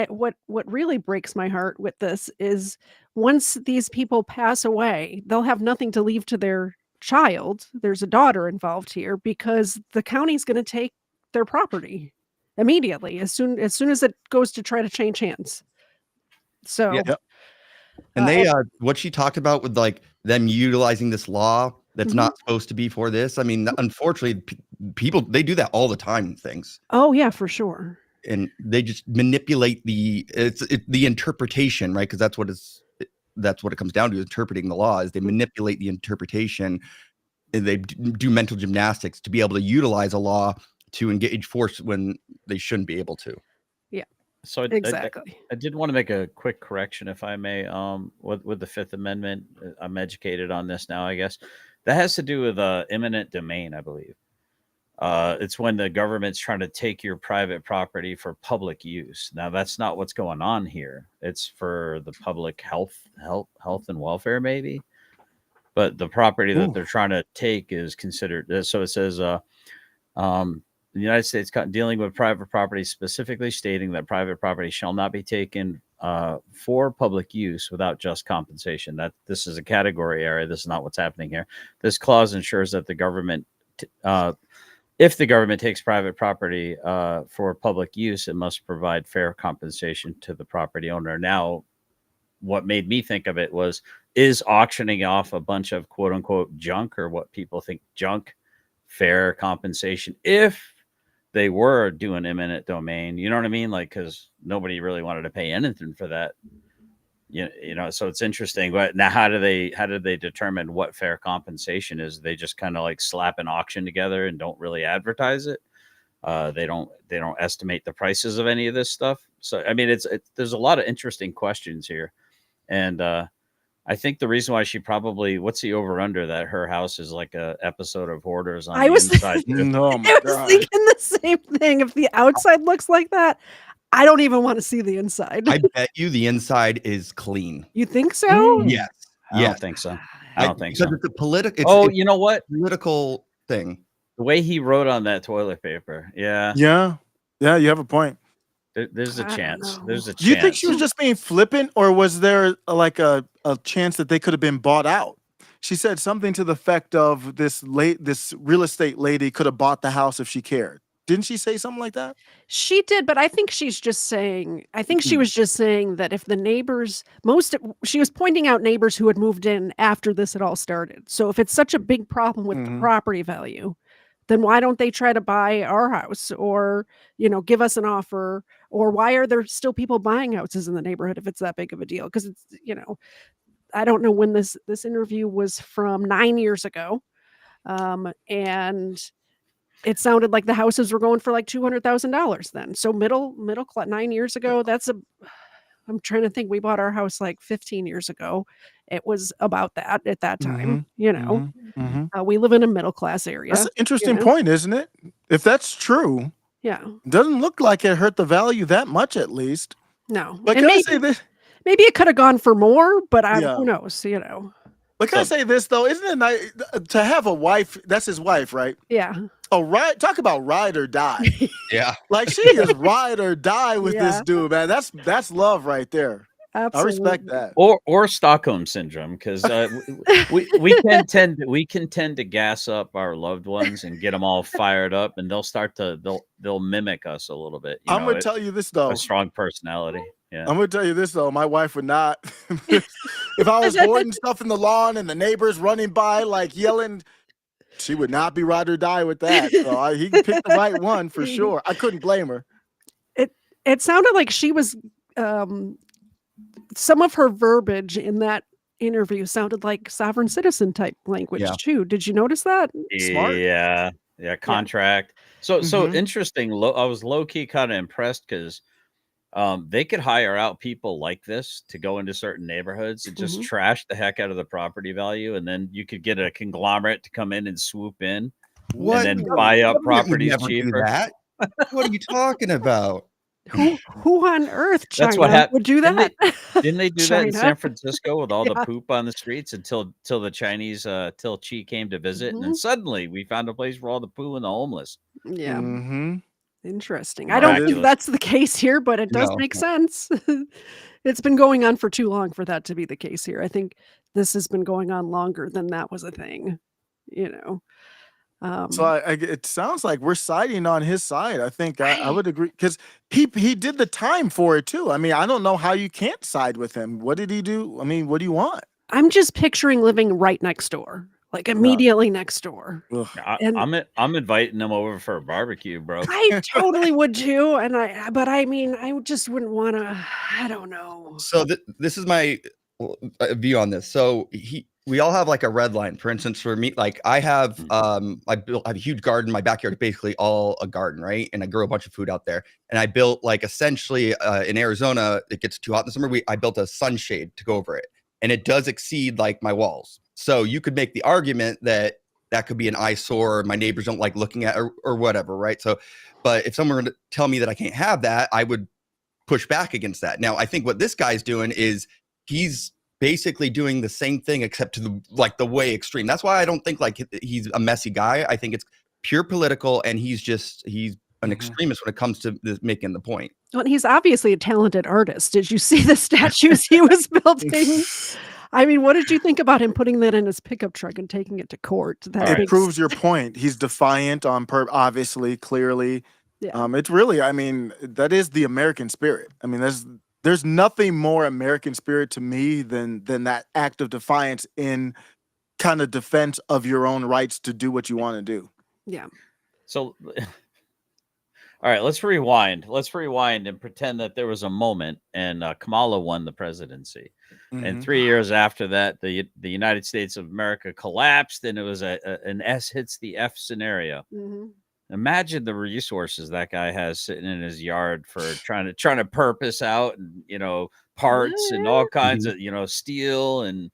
What really breaks my heart with this is once these people pass away, they'll have nothing to leave to their child, there's a daughter involved here, because the county's going to take their property immediately as soon as it goes to try to change hands. So, Yeah. And what she talked about with like them utilizing this law that's not supposed to be for this. I mean, unfortunately, people, they do that all the time in things. Oh yeah, for sure. And they just manipulate the interpretation, right? Because that's what it comes down to, interpreting the law. Is they manipulate the interpretation, and they do mental gymnastics to be able to utilize a law to engage force when they shouldn't be able to. Yeah. So exactly. I did want to make a quick correction, if I may. With the Fifth Amendment, I'm educated on this now, I guess. That has to do with eminent domain, I believe. It's when the government's trying to take your private property for public use. Now, that's not what's going on here. It's for the public health and welfare, maybe. But the property that they're trying to take is considered. So it says, the United States dealing with private property, specifically stating that private property shall not be taken for public use without just compensation. That this is a category area. This is not what's happening here. This clause ensures that the government, if the government takes private property for public use, it must provide fair compensation to the property owner. Now, what made me think of it is auctioning off a bunch of quote unquote junk, or what people think junk, fair compensation if they were doing eminent domain? You know what I mean? Like, because nobody really wanted to pay anything for that. You know, so it's interesting. But now, how did they determine what fair compensation is? They just kind of like slap an auction together and don't really advertise it. They don't estimate the prices of any of this stuff. So I mean, there's a lot of interesting questions here, and I think the reason why she probably, what's the over under that her house is like a episode of Hoarders on the inside? I was thinking the same thing. If the outside looks like that, I don't even want to see the inside. I bet you the inside is clean. You think so? Yes. I don't think so. I don't think so. Because it's a political. You know what? Political thing. The way he wrote on that toilet paper. Yeah. Yeah. Yeah. You have a point. There's a chance. There's a chance. Do you think she was just being flippant, or was there like a chance that they could have been bought out? She said something to the effect of this real estate lady could have bought the house if she cared. Didn't she say something like that? She did, but I think she's just saying, she was just saying that if the neighbors, she was pointing out neighbors who had moved in after this had all started. So if it's such a big problem with the property value, then why don't they try to buy our house, or, give us an offer? Or why are there still people buying houses in the neighborhood if it's that big of a deal? Because it's, I don't know when this interview was from, 9 years ago. And it sounded like the houses were going for like $200,000 then. So middle class, 9 years ago, I'm trying to think, we bought our house like 15 years ago. It was about that at that time, we live in a middle class area. That's an interesting point, isn't it? If that's true, yeah, it doesn't look like it hurt the value that much, at least. No. But can I say this? Maybe it could have gone for more, but who knows, But can I say this, though? Isn't it nice to have a wife? That's his wife, right? Yeah. Oh, right. Talk about ride or die. Yeah. Like, she is ride or die with this dude, man. That's love right there. Absolutely. I respect that. Or Stockholm syndrome, because we can tend to gas up our loved ones and get them all fired up, and they'll mimic us a little bit. I'm gonna tell you this, though. A strong personality. Yeah. I'm gonna tell you this, though. My wife would not. If I was hoarding stuff in the lawn and the neighbors running by like yelling, she would not be ride or die with that. So he picked the right one for sure. I couldn't blame her. It sounded like she was. Some of her verbiage in that interview sounded like sovereign citizen type language too. Did you notice that? Smart. Yeah. Contract. So interesting. I was low key kind of impressed because they could hire out people like this to go into certain neighborhoods and just trash the heck out of the property value, and then you could get a conglomerate to come in and swoop in and then buy up properties cheaper. What are you talking about? Who on earth, China, That's what happened. would do that? Didn't they do that in San Francisco with all the poop on the streets until the Chinese till Xi came to visit, and then suddenly we found a place for all the poo and the homeless. Yeah. Interesting. I don't think that's the case here, but it does make sense. It's been going on for too long for that to be the case here. I think this has been going on longer than that was a thing. you know. So it sounds like we're siding on his side. I think I Right. would agree because he did the time for it too. I mean, I don't know how you can't side with him. What did he do? I mean, what do you want? I'm just picturing living right next door, like No. immediately next door. Ugh. And I'm inviting them over for a barbecue, bro. I totally would too, but I mean, I just wouldn't wanna I don't know. So this is my view on this. So we all have like a red line. For instance, for me, like I have I have a huge garden. My backyard is basically all a garden, right? And I grow a bunch of food out there. And I built like essentially in Arizona, it gets too hot in the summer. I built a sunshade to go over it, and it does exceed like my walls. So you could make the argument that that could be an eyesore. My neighbors don't like looking at or whatever, right? So, but if someone were to tell me that I can't have that, I would push back against that. Now, I think what this guy's doing is he's basically doing the same thing except to the way extreme. That's why I don't think like he's a messy guy. I think it's pure political, and he's an extremist when it comes to making the point. Well, he's obviously a talented artist. Did you see the statues he was building? I mean, what did you think about him putting that in his pickup truck and taking it to court? It proves your point. He's defiant on obviously, clearly. Yeah. It's really, I mean, that is the American spirit. I mean, there's nothing more American spirit to me than that act of defiance in kind of defense of your own rights to do what you want to do. Yeah. So, all right, let's rewind. Let's rewind and pretend that there was a moment and Kamala won the presidency. And 3 years after that, the United States of America collapsed, and it was an S hits the F scenario. Imagine the resources that guy has sitting in his yard for trying to purpose out, and parts and all kinds of steel and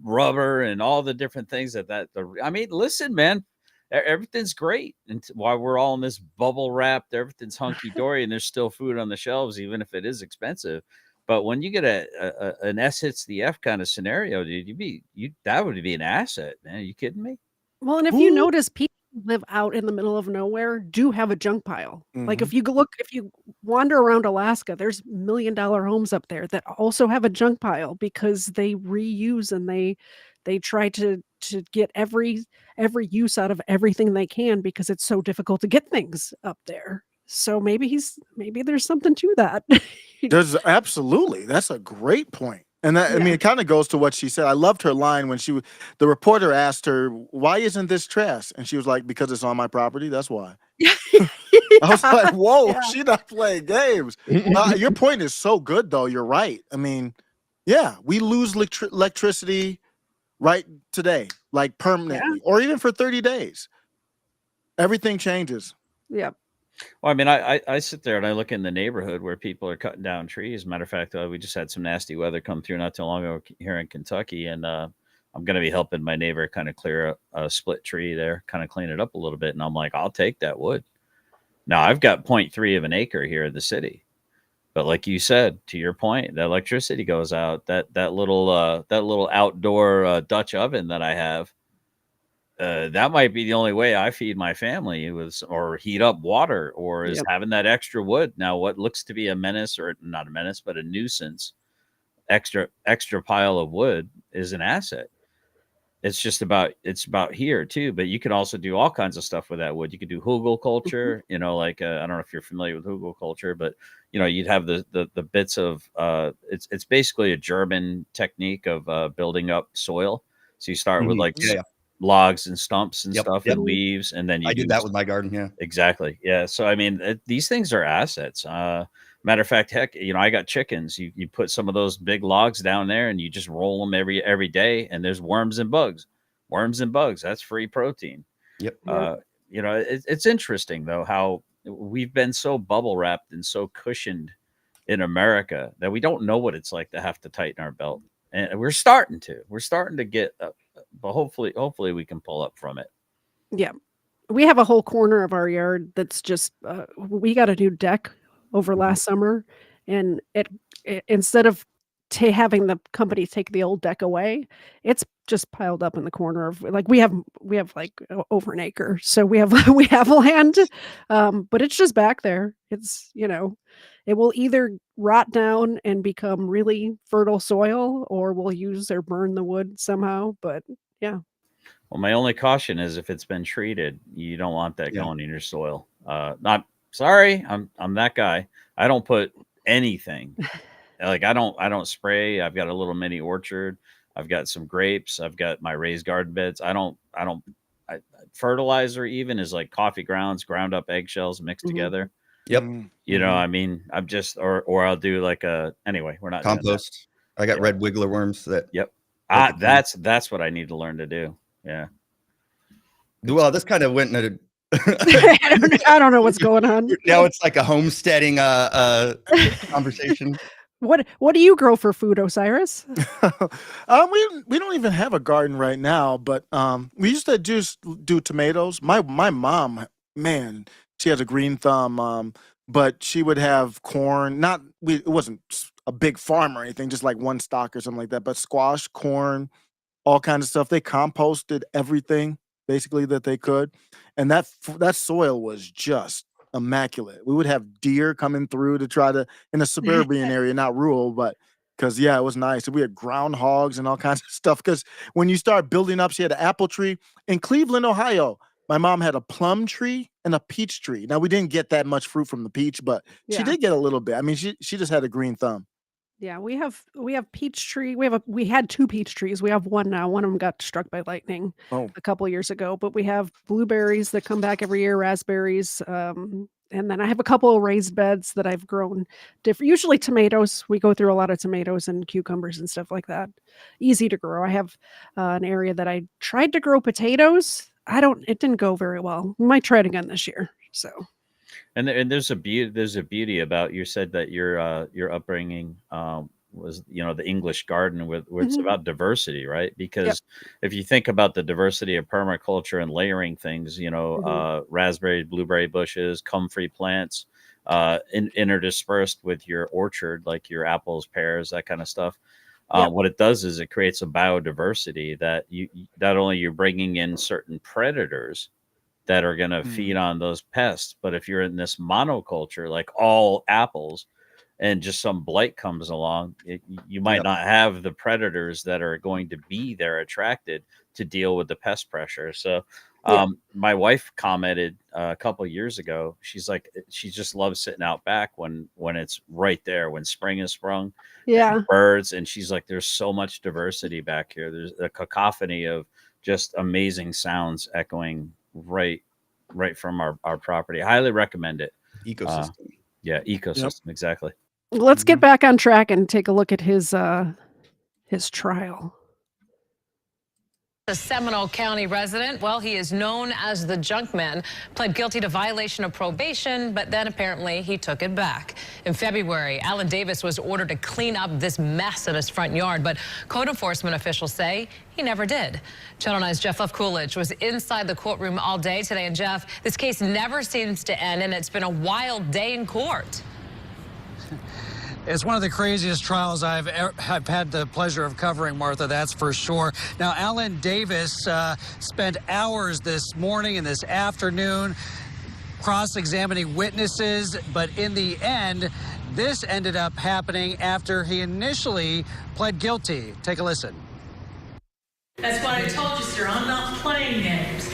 rubber and all the different things I mean, listen, man, everything's great, and while we're all in this bubble wrapped, everything's hunky dory, and there's still food on the shelves, even if it is expensive. But when you get an S hits the F kind of scenario, dude, that would be an asset, man. Are you kidding me? Well, and if you notice, people who live out in the middle of nowhere do have a junk pile. Like if you wander around Alaska, there's $1 million homes up there that also have a junk pile because they reuse and they try to get every use out of everything they can because it's so difficult to get things up there. So maybe there's something to that. There's absolutely. That's a great point. And that, I mean, it kind of goes to what she said. I loved her line when the reporter asked her, "Why isn't this trash?" And she was like, "Because it's on my property. That's why." I was like, "Whoa, she's not playing games." Your point is so good, though. You're right. I mean, yeah, we lose electricity right today, like permanently, or even for 30 days. Everything changes. Yeah. Well, I mean, I sit there and I look in the neighborhood where people are cutting down trees. Matter of fact, we just had some nasty weather come through not too long ago here in Kentucky, and I'm going to be helping my neighbor kind of clear a split tree there, kind of clean it up a little bit. And I'm like, I'll take that wood. Now, I've got 0.3 of an acre here in the city, but like you said, to your point, the electricity goes out. That little outdoor Dutch oven that I have. That might be the only way I feed my family or heat up water or is having that extra wood. Now, what looks to be a menace, or not a menace, but a nuisance, extra pile of wood is an asset. It's about here too, but you can also do all kinds of stuff with that wood. You could do hugel culture, I don't know if you're familiar with hugel culture, but you'd have the bits of, it's basically a German technique of building up soil. So you start with logs and stumps and stuff and leaves, and then I do that with my garden. Yeah, exactly. Yeah. So I mean, these things are assets. Matter of fact, heck, I got chickens. You put some of those big logs down there, and you just roll them every day, and there's worms and bugs. That's free protein. Yep. It's interesting though how we've been so bubble wrapped and so cushioned in America that we don't know what it's like to have to tighten our belt, and we're starting to get. But hopefully we can pull up from it. Yeah. We have a whole corner of our yard that's just, we got a new deck over last summer, and it instead of having the company take the old deck away, it's just piled up in the corner of we have like over an acre. So we have land, but it's just back there. It's, it will either rot down and become really fertile soil, or we'll use or burn the wood somehow. But yeah. Well, my only caution is if it's been treated, you don't want that going in your soil. Not sorry, I'm that guy. I don't put anything. Like I don't spray. I've got a little mini orchard. I've got some grapes. I've got my raised garden beds. Fertilizer even is like coffee grounds, ground up eggshells mixed together. Yep. You know, I mean, I'm just or I'll do like anyway, we're not doing that. Compost. I got red wiggler worms that. Yep. That's what I need to learn to do. Yeah. Well, this kind of went in I don't know what's going on. Now it's like a homesteading conversation. What do you grow for food, Osiris? We don't even have a garden right now, but we used to do tomatoes. My mom, man, she has a green thumb, but she would have corn. It wasn't a big farm or anything, just like one stock or something like that. But squash, corn, all kinds of stuff. They composted everything basically that they could, and that soil was just immaculate. We would have deer coming through to try to in a suburban area, not rural, but because it was nice. We had groundhogs and all kinds of stuff. Because when you start building up, she had an apple tree in Cleveland, Ohio. My mom had a plum tree and a peach tree. Now we didn't get that much fruit from the peach, but she did get a little bit. I mean, she just had a green thumb. Yeah, we have peach tree. We had 2 peach trees. We have one now. One of them got struck by lightning a couple years ago. But we have blueberries that come back every year, raspberries, and then I have a couple of raised beds that I've grown different. Usually tomatoes. We go through a lot of tomatoes and cucumbers and stuff like that. Easy to grow. I have an area that I tried to grow potatoes. It didn't go very well. We might try it again this year. So. And there's a beauty about you said that your upbringing was the English garden where it's about diversity, right? Because if you think about the diversity of permaculture and layering things, raspberry, blueberry bushes, comfrey plants, interdispersed with your orchard, like your apples, pears, that kind of stuff. What it does is it creates a biodiversity that not only you're bringing in certain predators that are going to feed on those pests. But if you're in this monoculture, like all apples, and just some blight comes along, you might not have the predators that are going to be there attracted to deal with the pest pressure. So my wife commented a couple of years ago, she's like, she just loves sitting out back when it's right there, when spring is sprung, birds. And she's like, there's so much diversity back here. There's a cacophony of just amazing sounds echoing right from our property. I highly recommend it. Ecosystem. Ecosystem. Exactly. Let's get back on track and take a look at his trial. A Seminole County resident, he is known as the Junkman, pled guilty to violation of probation, but then apparently he took it back. In February, Alan Davis was ordered to clean up this mess in his front yard, but code enforcement officials say he never did. Channel 9's Jeff Coolidge was inside the courtroom all day today. And Jeff, this case never seems to end, and it's been a wild day in court. It's one of the craziest trials I've had the pleasure of covering, Martha, that's for sure. Now, Alan Davis spent hours this morning and this afternoon cross-examining witnesses, but in the end, this ended up happening after he initially pled guilty. Take a listen. That's what I told you, sir. I'm not playing games.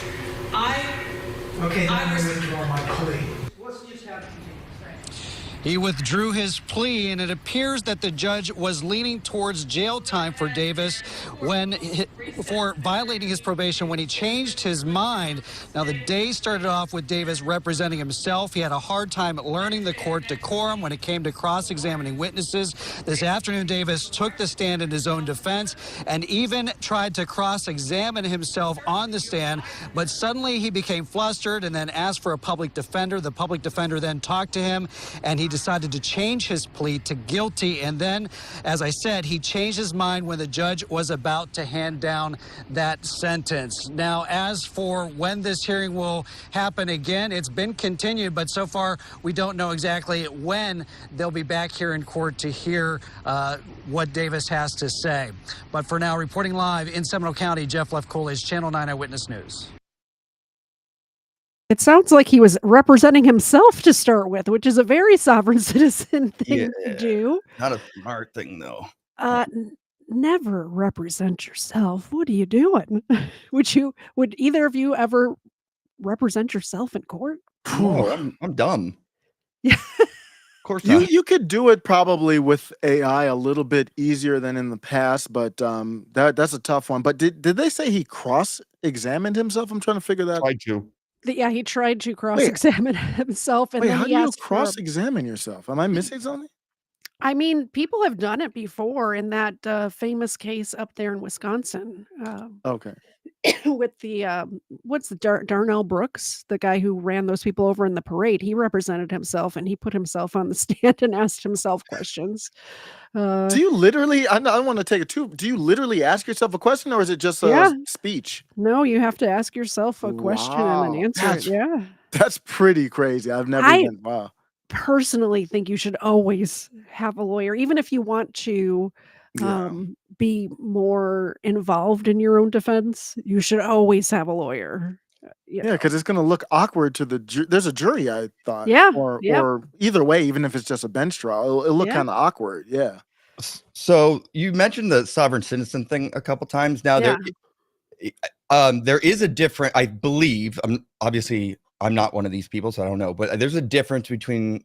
Okay, I'm going to withdraw my plea. Let's just have to. He withdrew his plea, and it appears that the judge was leaning towards jail time for Davis for violating his probation when he changed his mind. Now, the day started off with Davis representing himself. He had a hard time learning the court decorum when it came to cross-examining witnesses. This afternoon, Davis took the stand in his own defense and even tried to cross-examine himself on the stand, but suddenly he became flustered and then asked for a public defender. The public defender then talked to him, and he decided to change his plea to guilty. And then, as I said, he changed his mind when the judge was about to hand down that sentence. Now, as for when this hearing will happen again, it's been continued, but so far we don't know exactly when they'll be back here in court to hear what Davis has to say. But for now, reporting live in Seminole County, Jeff Coolidge, Channel 9 Eyewitness News. It sounds like he was representing himself to start with, which is a very sovereign citizen thing to do. Not a smart thing, though. never represent yourself. What are you doing? Would either of you ever represent yourself in court? No, I'm dumb. Yeah. Of course You not. you could do it probably with AI a little bit easier than in the past, but that's a tough one. But did they say he cross-examined himself? I'm trying to figure that. Tried to. Yeah, he tried to Wait, cross-examine himself, and wait, then how he do you asked for a cross-examine yourself? Am I missing something? I mean, people have done it before in that, famous case up there in Wisconsin, Okay. with the, what's the Darnell Brooks, the guy who ran those people over in the parade. He represented himself, and he put himself on the stand and asked himself questions. Do you literally I wanna take it too. Do you literally ask yourself a question, or is it just a Yeah. speech? No, you have to ask yourself a question and then Wow. answer it, yeah. That's pretty crazy. I've never I even wow. personally think you should always have a lawyer, even if you want to, Yeah. be more involved in your own defense, you should always have a lawyer, you Yeah, know? because it's gonna look awkward to the there's a jury, I thought, Yeah, or yep. either way, even if it's just a bench trial, it'll look Yeah. kinda awkward, yeah. So you mentioned the sovereign citizen thing a couple times. Now Yeah. there is a different, I believe, obviously I'm not one of these people, so I don't know, but there's a difference between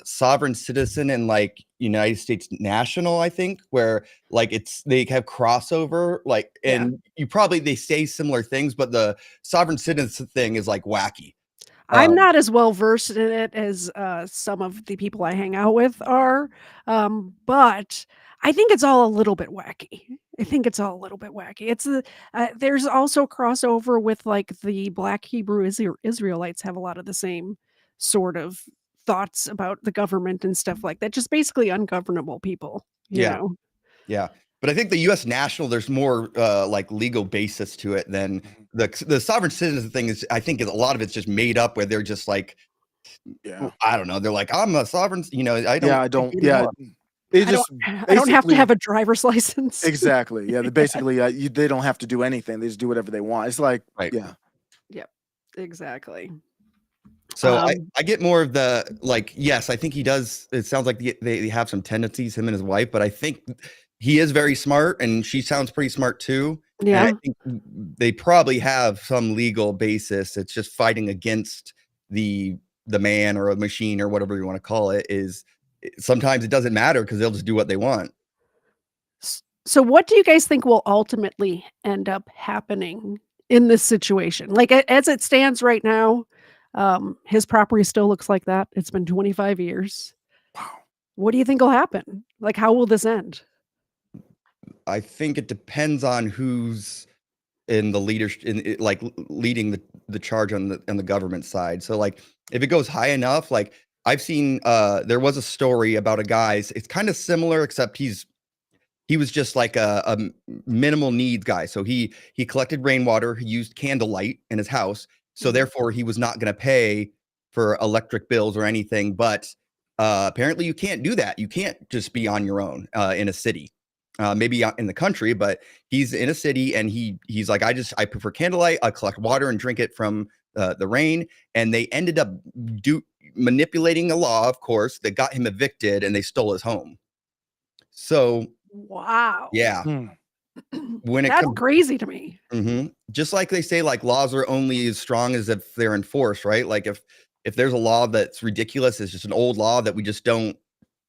sovereign citizen and like United States national, I think, where like they have crossover, like, Yeah. and they say similar things, but the sovereign citizen thing is like wacky. I'm not as well versed in it as, some of the people I hang out with are, but I think it's all a little bit wacky. I think it's all a little bit wacky. There's also crossover with, like, the Black Hebrew Israelites have a lot of the same sort of thoughts about the government and stuff like that, just basically ungovernable people, you Yeah. know? Yeah. But I think the US national, there's more like legal basis to it than the sovereign citizen thing is, I think a lot of it's just made up where they're just like, Yeah. I don't know. They're like, I'm a sovereign, I don't. Yeah, I don't yeah. It I just I don't have to basically have a driver's license. exactly, yeah, they basically, they don't have to do anything, they just do whatever they want. It's like Right. yeah. Yep, exactly. So Um I get more of the like, yes, I think he does. It sounds like they have some tendencies, him and his wife, but I think he is very smart and she sounds pretty smart too. And Yeah. I think they probably have some legal basis. It's just fighting against the man or a machine or whatever you want to call it sometimes it doesn't matter because they'll just do what they want. So what do you guys think will ultimately end up happening in this situation? Like, as it stands right now, his property still looks like that. It's been 25 years. Wow. What do you think will happen? Like, how will this end? I think it depends on who's in the leadership, like leading the charge on the government side. So like if it goes high enough, like I've seen there was a story about a guy's, it's kind of similar except he was just like a minimal needs guy. So he collected rainwater, he used candlelight in his house. So therefore he was not going to pay for electric bills or anything, but apparently you can't do that. You can't just be on your own in a city. Maybe in the country, but he's in a city and he's like, I prefer candlelight. I collect water and drink it from the rain. And they ended up manipulating a law, of course, that got him evicted and they stole his home. So, wow. Yeah. When That's crazy to me. Just like they say, like laws are only as strong as if they're enforced, right? Like if there's a law that's ridiculous, it's just an old law that we just don't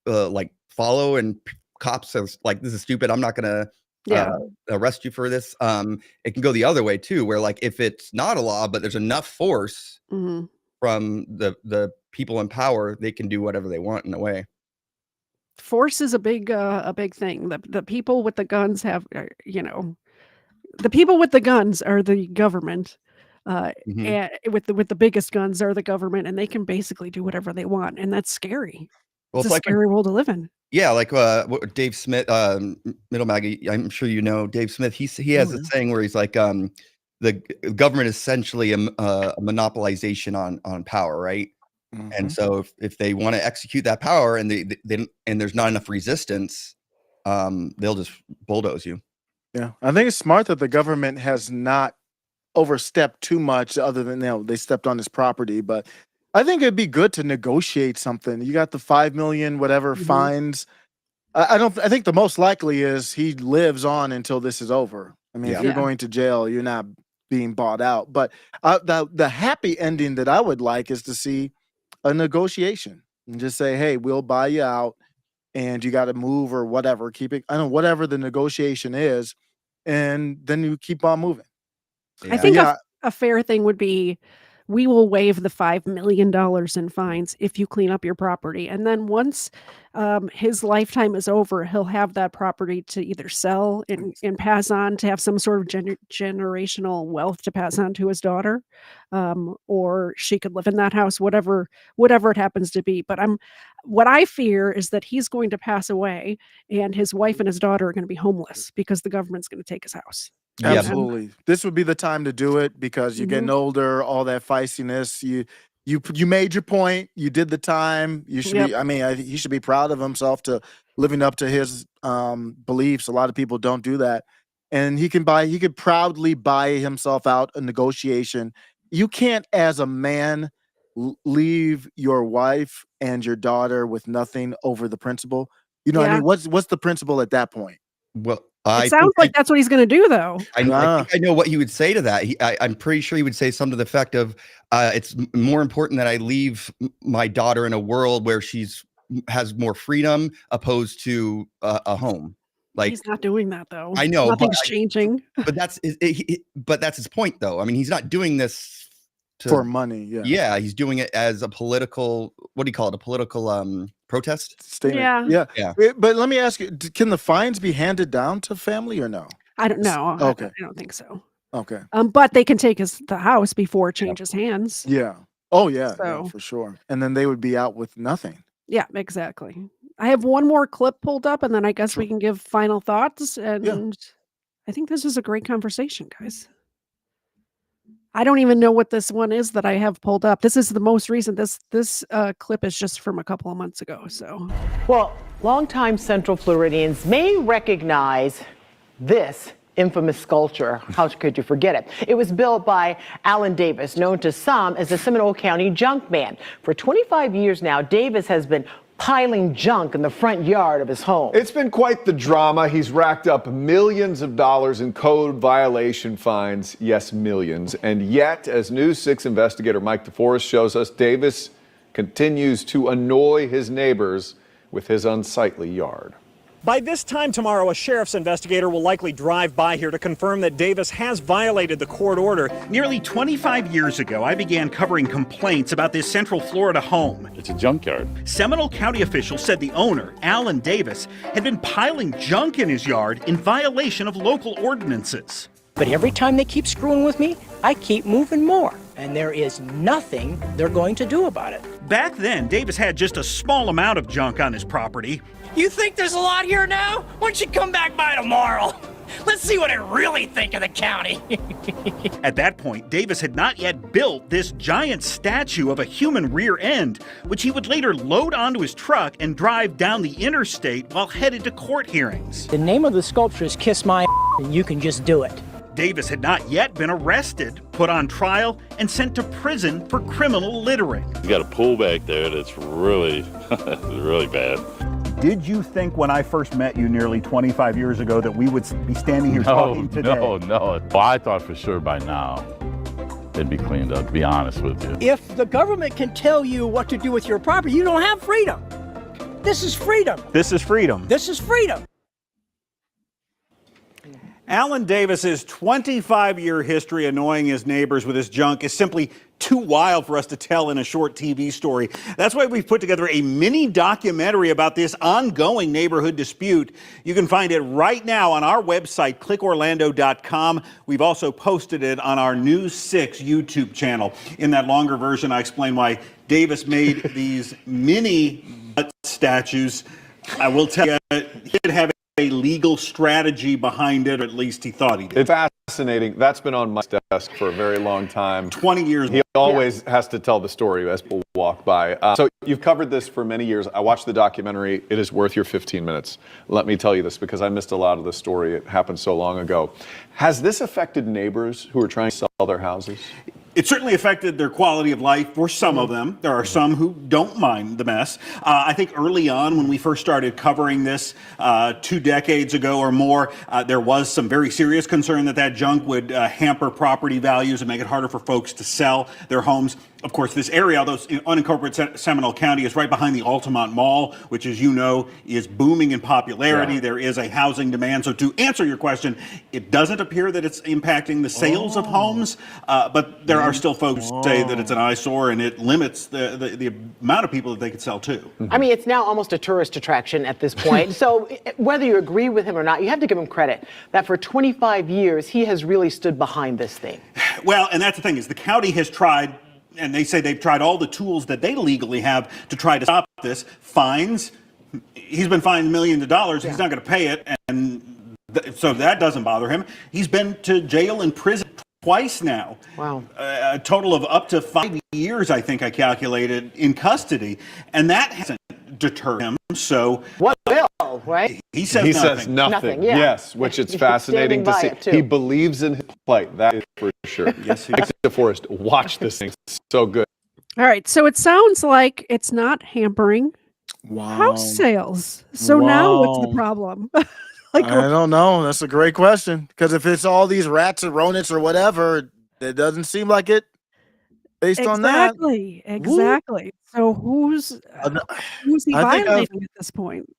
like follow and cops are like, this is stupid, I'm not gonna arrest you for this. It can go the other way too, where like if it's not a law but there's enough force from the people in power, they can do whatever they want in a way. Force is a big thing. The people with the guns have, the people with the guns are the government. And with the biggest guns are the government, and they can basically do whatever they want, and that's scary. Well, It's it's a like scary world to live in. Yeah, like what Dave Smith, Middle Maggie, I'm sure you know Dave Smith. He has this saying where he's like, the government is essentially a monopolization on power, right? And so if they want to execute that power and and there's not enough resistance, they'll just bulldoze you. Yeah, I think it's smart that the government has not overstepped too much, other than they stepped on his property, but I think it'd be good to negotiate something. You got the 5 million whatever fines. I think the most likely is he lives on until this is over. I mean, if you're Yeah. going to jail, you're not being bought out. But the happy ending that I would like is to see a negotiation and just say, hey, we'll buy you out and you got to move or whatever. Keep it, I don't know, whatever the negotiation is. And then you keep on moving. I think Yeah. a fair thing would be, we will waive the $5 million in fines if you clean up your property. And then once his lifetime is over, he'll have that property to either sell and pass on, to have some sort of generational wealth to pass on to his daughter, or she could live in that house, whatever it happens to be. But what I fear is that he's going to pass away and his wife and his daughter are going to be homeless because the government's going to take his house. Absolutely. This would be the time to do it because you're getting older, all that feistiness. You made your point. You did the time. You should be, I mean, he should be proud of himself to living up to his beliefs. A lot of people don't do that. And he could proudly buy himself out a negotiation. You can't, as a man, leave your wife and your daughter with nothing over the principal. You know what I mean? What's the principle at that point? Well, It sounds like that's what he's going to do, though. I think I know what he would say to that. I'm pretty sure he would say something to the effect of, it's more important that I leave my daughter in a world where has more freedom opposed to a home. Like, He's not doing that, though. I know, nothing's changing. But that's his point, though. I mean, he's not doing this for money. Yeah, he's doing it as a political, what do you call it? A political protest statement. Yeah. But let me ask you, can the fines be handed down to family or no? I don't know. Okay. I don't think so. Okay. But they can take the house before it changes hands. Yeah. Oh yeah, So- yeah, for sure. And then they would be out with nothing. Yeah, exactly. I have one more clip pulled up, and then I guess we can give final thoughts. And I think this is a great conversation, guys. I don't even know what this one is that I have pulled up. This is the most recent. This clip is just from a couple of months ago. So, well, longtime Central Floridians may recognize this infamous sculpture. How could you forget it? It was built by Alan Davis, known to some as the Seminole County Junk Man. For 25 years now, Davis has been piling junk in the front yard of his home. It's been quite the drama. He's racked up millions of dollars in code violation fines. Yes, millions. And yet, as News 6 investigator Mike DeForest shows us, Davis continues to annoy his neighbors with his unsightly yard. By this time tomorrow, a sheriff's investigator will likely drive by here to confirm that Davis has violated the court order. Nearly 25 years ago, I began covering complaints about this Central Florida home. It's a junkyard. Seminole County officials said the owner, Alan Davis, had been piling junk in his yard in violation of local ordinances. But every time they keep screwing with me, I keep moving more. And there is nothing they're going to do about it. Back then, Davis had just a small amount of junk on his property. You think there's a lot here now? Why don't you come back by tomorrow? Let's see what I really think of the county. At that point, Davis had not yet built this giant statue of a human rear end, which he would later load onto his truck and drive down the interstate while headed to court hearings. The name of the sculpture is Kiss My and you can just do it. Davis had not yet been arrested, put on trial, and sent to prison for criminal littering. You got a pool back there that's really, really bad. Did you think when I first met you nearly 25 years ago that we would be standing here talking today? No. Well, I thought for sure by now it'd be cleaned up, to be honest with you. If the government can tell you what to do with your property, you don't have freedom. This is freedom. This is freedom. This is freedom. Alan Davis's 25-year history annoying his neighbors with his junk is simply too wild for us to tell in a short TV story. That's why we've put together a mini documentary about this ongoing neighborhood dispute. You can find it right now on our website, clickorlando.com. We've also posted it on our News 6 YouTube channel. In that longer version, I explain why Davis made these mini statues. I will tell you, he did have a legal strategy behind it, or at least he thought he did. It's fascinating. That's been on my desk for a very long time. 20 years. He always has to tell the story as people walk by. So you've covered this for many years. I watched the documentary. It is worth your 15 minutes. Let me tell you this because I missed a lot of the story. It happened so long ago. Has this affected neighbors who are trying to sell their houses? It certainly affected their quality of life for some of them. There are some who don't mind the mess. I think early on when we first started covering this 2 decades ago or more, there was some very serious concern that that junk would hamper property values and make it harder for folks to sell their homes. Of course, this area, although unincorporated Seminole County, is right behind the Altamont Mall, which, as you know, is booming in popularity. There is a housing demand. So to answer your question, it doesn't appear that it's impacting the sales of homes, but there are still folks who say that it's an eyesore and it limits the amount of people that they could sell to. I mean, it's now almost a tourist attraction at this point. So whether you agree with him or not, you have to give him credit that for 25 years, he has really stood behind this thing. Well, and that's the thing, is the county has tried, and they say they've tried all the tools that they legally have to try to stop this. Fines. He's been fined millions of dollars. He's not going to pay it. And so that doesn't bother him. He's been to jail and prison twice now. Wow. A total of up to 5 years, I think I calculated, in custody. And that hasn't deterred him. So what will, right? He says he nothing. says nothing. Yeah. Yes, which it's fascinating to see. He believes in his plight. That is for sure. Yes, he does. DeForest, watch this thing. It's so good. All right. So it sounds like it's not hampering house sales. So now what's the problem? I don't know. That's a great question. Because if it's all these rats and rodents or whatever, it doesn't seem like it based on that. Exactly. So who's he violating at this point?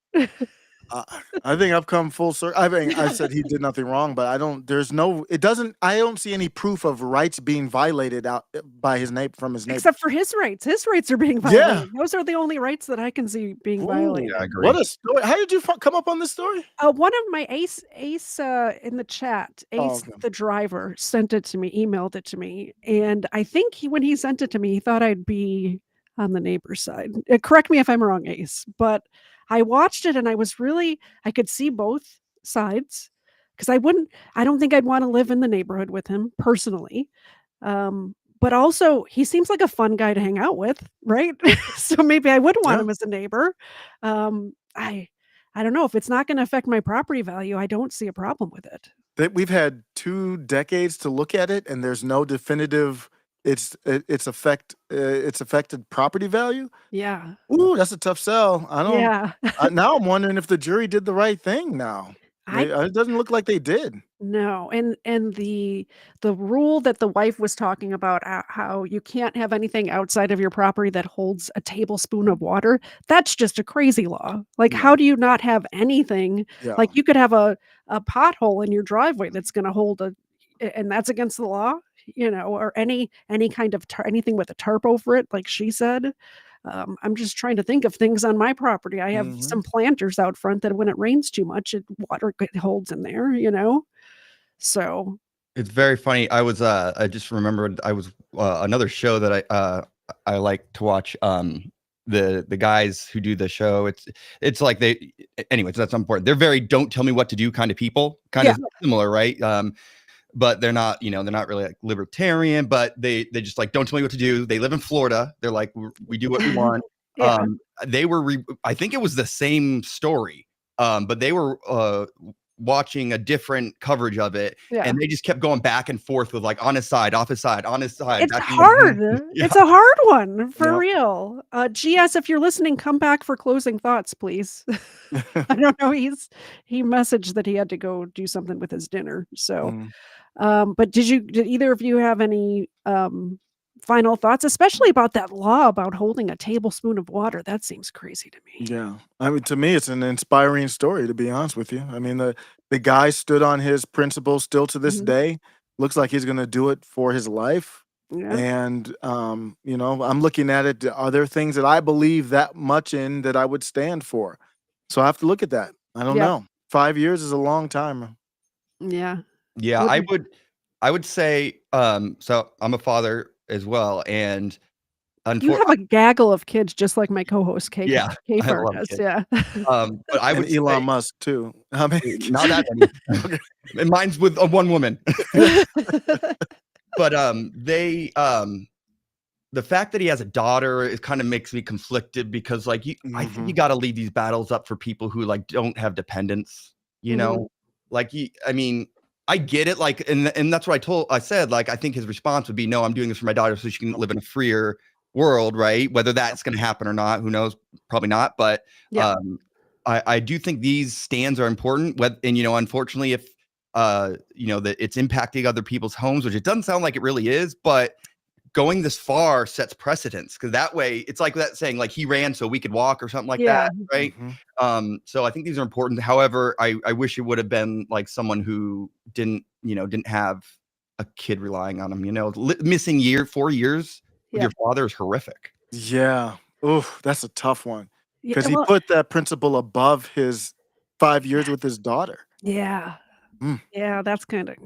I think I've come full circle. I mean, I said he did nothing wrong, but I don't see any proof of rights being violated out by his neighbor from his neighbor. Except for his rights. His rights are being violated. Those are the only rights that I can see being violated. I agree. What a story. How did you come up on this story? One of my Ace in the chat, the driver, sent it to me, emailed it to me. And I think when he sent it to me, he thought I'd be on the neighbor's side. Correct me if I'm wrong, Ace, but I watched it and I could see both sides because I don't think I'd want to live in the neighborhood with him personally. But also he seems like a fun guy to hang out with, right? So maybe I would want him as a neighbor. I don't know if it's not going to affect my property value. I don't see a problem with it. We've had 2 decades to look at it and there's no definitive it's affected property value. Yeah. Ooh, that's a tough sell. I don't. Yeah. Now I'm wondering if the jury did the right thing. Now it doesn't look like they did. No, and the rule that the wife was talking about, how you can't have anything outside of your property that holds a tablespoon of water. That's just a crazy law. Like, how do you not have anything? Yeah. Like, you could have a pothole in your driveway that's going to hold and that's against the law. Or any kind of anything with a tarp over it, like she said. I'm just trying to think of things on my property. I have some planters out front that when it rains too much, water holds in there, So it's very funny. I just remembered I was another show that I like to watch. The guys who do the show, it's like anyways, that's not important. They're very don't tell me what to do kind of people, kind of similar, right? But they're not, they're not really like libertarian, but they just like, don't tell me what to do. They live in Florida. They're like, we do what we want. They were, I think it was the same story, but they were watching a different coverage of it. And they just kept going back and forth with like on his side, off his side, on his side. It's hard. It's a hard one for real. GS, if you're listening, come back for closing thoughts, please. I don't know. He messaged that he had to go do something with his dinner. So, but did either of you have any final thoughts, especially about that law about holding a tablespoon of water? That seems crazy to me. Yeah. I mean, to me, it's an inspiring story, to be honest with you. I mean, the guy stood on his principles still to this day. Looks like he's going to do it for his life. Yeah. And, I'm looking at it. Are there things that I believe that much in that I would stand for? So I have to look at that. I don't know. 5 years is a long time. Yeah. Yeah, I would say, so I'm a father as well. And you have a gaggle of kids, just like my co-host KFARR does. Kids. Yeah. But I would and Elon Musk too. I mean, not that many. And mine's with one woman. But the fact that he has a daughter, it kind of makes me conflicted because like I think you got to leave these battles up for people who like don't have dependents, like I mean, I get it. Like, and that's what I said, like, I think his response would be, no, I'm doing this for my daughter so she can live in a freer world, right? Whether that's going to happen or not, who knows? Probably not. But Yeah. I do think these stands are important. And, unfortunately, if, that it's impacting other people's homes, which it doesn't sound like it really is, but going this far sets precedence, because that way it's like that saying, like, he ran so we could walk or something like Yeah. that, right? So I think these are important. However, I wish it would have been like someone who didn't have a kid relying on him. Missing 4 years with Yeah. your father is horrific. Yeah. Oof, that's a tough one. Yeah, Because he well, put that principle above his 5 years with his daughter. yeah. Mm. Yeah, that's kind of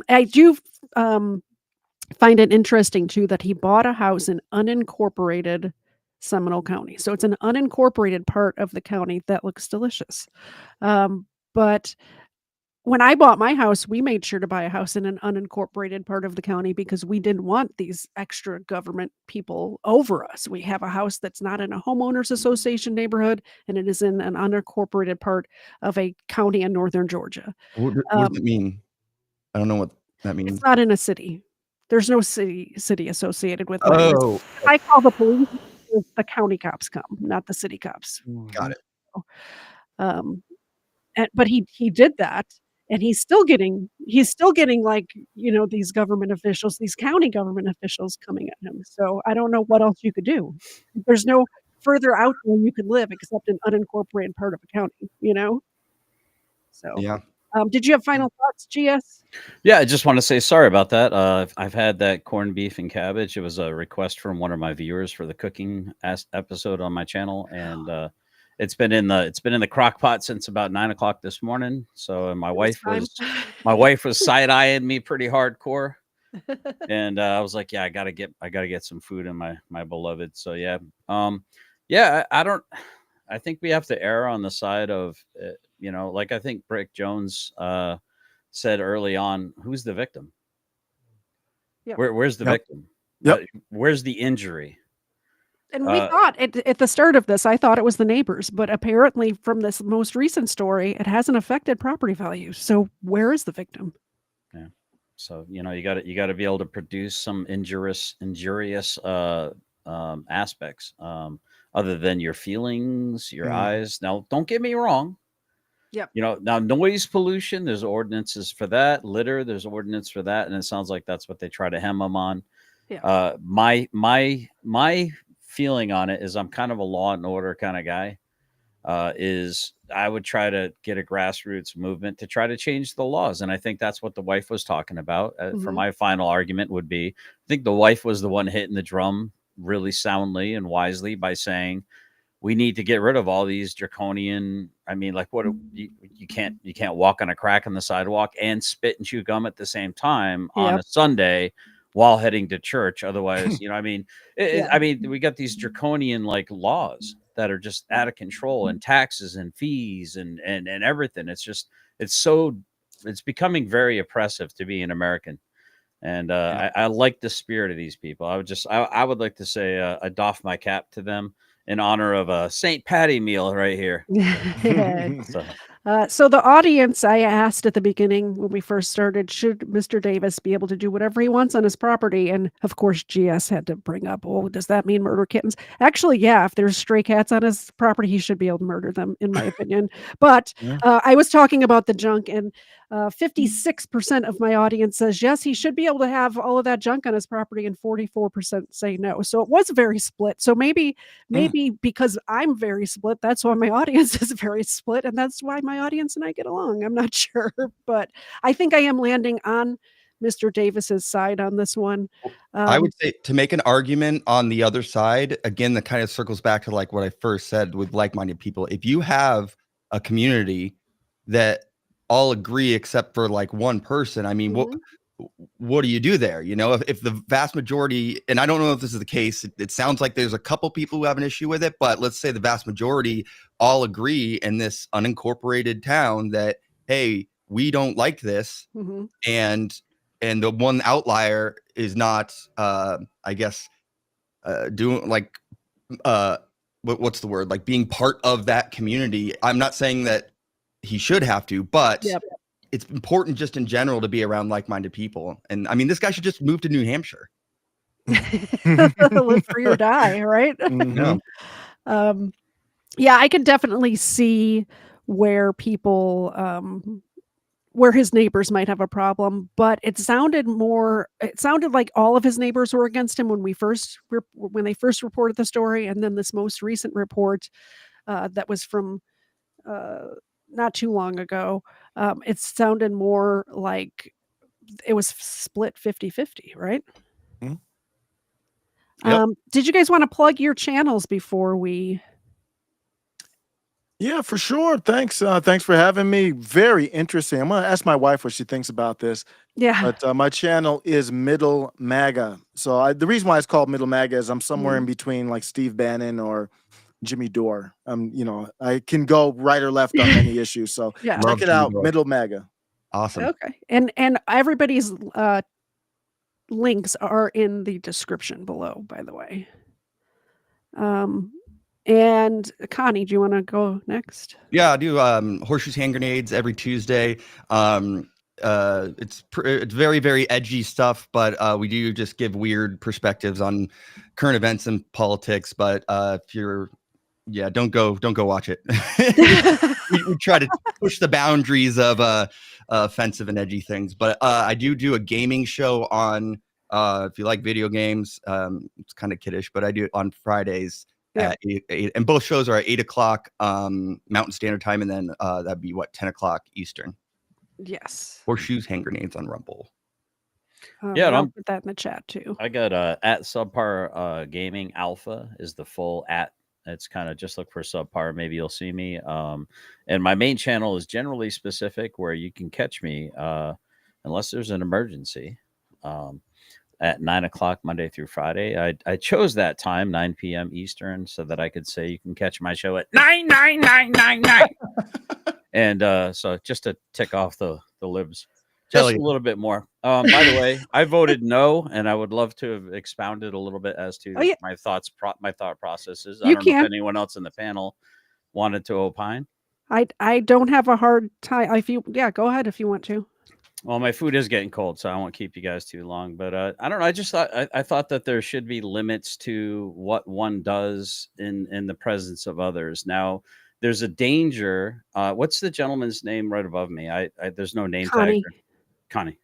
I do find it interesting too that he bought a house in unincorporated Seminole County. So it's an unincorporated part of the county that looks delicious. But when I bought my house, we made sure to buy a house in an unincorporated part of the county because we didn't want these extra government people over us. We have a house that's not in a homeowners association neighborhood, and it is in an unincorporated part of a county in northern Georgia. What does it mean? I don't know what that means. It's not in a city. There's no city associated with mine. Oh, I call the police, the county cops come, not the city cops. got it. Um, but he did that, and he's still getting like, these government officials, these county government officials coming at him. So I don't know what else you could do. There's no further out where you could live except an unincorporated part of a county. So Yeah. Did you have final thoughts, GS? Yeah, I just want to say sorry about that. I've had that corned beef and cabbage. It was a request from one of my viewers for the cooking episode on my channel, and it's been in the crock pot since about 9 o'clock this morning. So my wife was side eyeing me pretty hardcore, and I was like, yeah, I gotta get some food in my beloved. So yeah, I think we have to err on the side of like I think Brick Jones said early on, who's the victim? Yep. Where's the Yep. victim? Yep. Where's the injury? And we thought at the start of this, I thought it was the neighbors, but apparently from this most recent story, it hasn't affected property values. So where is the victim? Yeah. So you got to be able to produce some injurious aspects other than your feelings, your eyes. Now, don't get me wrong. Yep. Now noise pollution, there's ordinances for that. Litter, there's ordinance for that, and it sounds like that's what they try to hem them on. Yeah. My feeling on it is I'm kind of a law and order kind of guy. Is I would try to get a grassroots movement to try to change the laws, and I think that's what the wife was talking about. For my final argument would be, I think the wife was the one hitting the drum really soundly and wisely by saying, we need to get rid of all these draconian. I mean, like, what you can't walk on a crack on the sidewalk and spit and chew gum at the same time on a Sunday while heading to church. Otherwise, I mean, we got these draconian like laws that are just out of control, and taxes and fees and everything. It's becoming very oppressive to be an American. And I like the spirit of these people. I would like to say I doff my cap to them in honor of a St. Patty meal right here. So the audience, I asked at the beginning when we first started, should Mr. Davis be able to do whatever he wants on his property? And of course, GS had to bring up, oh, does that mean murder kittens? Actually, yeah, if there's stray cats on his property, he should be able to murder them, in my opinion. But I was talking about the junk, and 56% of my audience says yes, he should be able to have all of that junk on his property, and 44% say no. So it was very split. So maybe because I'm very split, that's why my audience is very split, and that's why my audience and I get along. I'm not sure, but I think I am landing on Mr. Davis's side on this one. I would say, to make an argument on the other side, again, that kind of circles back to like what I first said with like-minded people. If you have a community that all agree except for like one person, I mean, what do you do there? If the vast majority, and I don't know if this is the case, it sounds like there's a couple people who have an issue with it, but let's say the vast majority all agree in this unincorporated town that, hey, we don't like this. And the one outlier is not, I guess, doing like, what's the word? Like being part of that community. I'm not saying that he should have to, but it's important just in general to be around like-minded people. And I mean, this guy should just move to New Hampshire. Live free or die, right? No. Yeah, I could definitely see where people where his neighbors might have a problem, but it sounded like all of his neighbors were against him when they first reported the story, and then this most recent report that was from not too long ago, it sounded more like it was split 50-50, right? Yep. Did you guys want to plug your channels before we? Yeah, for sure. Thanks. Thanks for having me. Very interesting. I'm gonna ask my wife what she thinks about this. Yeah. But my channel is Middle MAGA. So the reason why it's called Middle MAGA is I'm somewhere in between like Steve Bannon or Jimmy Dore. I can go right or left on any issue. So Yeah. check it out, Middle MAGA. Awesome. Okay. And everybody's links are in the description below, by the way. And Connie, do you want to go next? Yeah, I do horseshoes hand grenades every Tuesday. It's very, very edgy stuff, but we do just give weird perspectives on current events and politics. But if you're, don't go watch it. we try to push the boundaries of offensive and edgy things. But I do a gaming show on if you like video games. It's kind of kiddish, but I do it on Fridays. At 8, and both shows are at 8 o'clock Mountain Standard Time, and then that'd be 10 o'clock Eastern. Yes. Horseshoes hand grenades on Rumble. Yeah, I'll put that in the chat too. I got at Subpar Gaming Alpha is the full at. It's kind of just look for Subpar. Maybe you'll see me. And my main channel is generally specific, where you can catch me unless there's an emergency. At 9 o'clock Monday through Friday. I chose that time, 9 p.m. Eastern, so that I could say you can catch my show at 99999. And so just to tick off the libs just a little bit more. By the way, I voted no, and I would love to have expounded a little bit as to my thought processes. I don't know if anyone else in the panel wanted to opine. I don't have a hard time. Go ahead if you want to. Well, my food is getting cold, so I won't keep you guys too long. But I don't know. I just thought I thought that there should be limits to what one does in the presence of others. Now, there's a danger. What's the gentleman's name right above me? There's no name Connie. tag. Connie.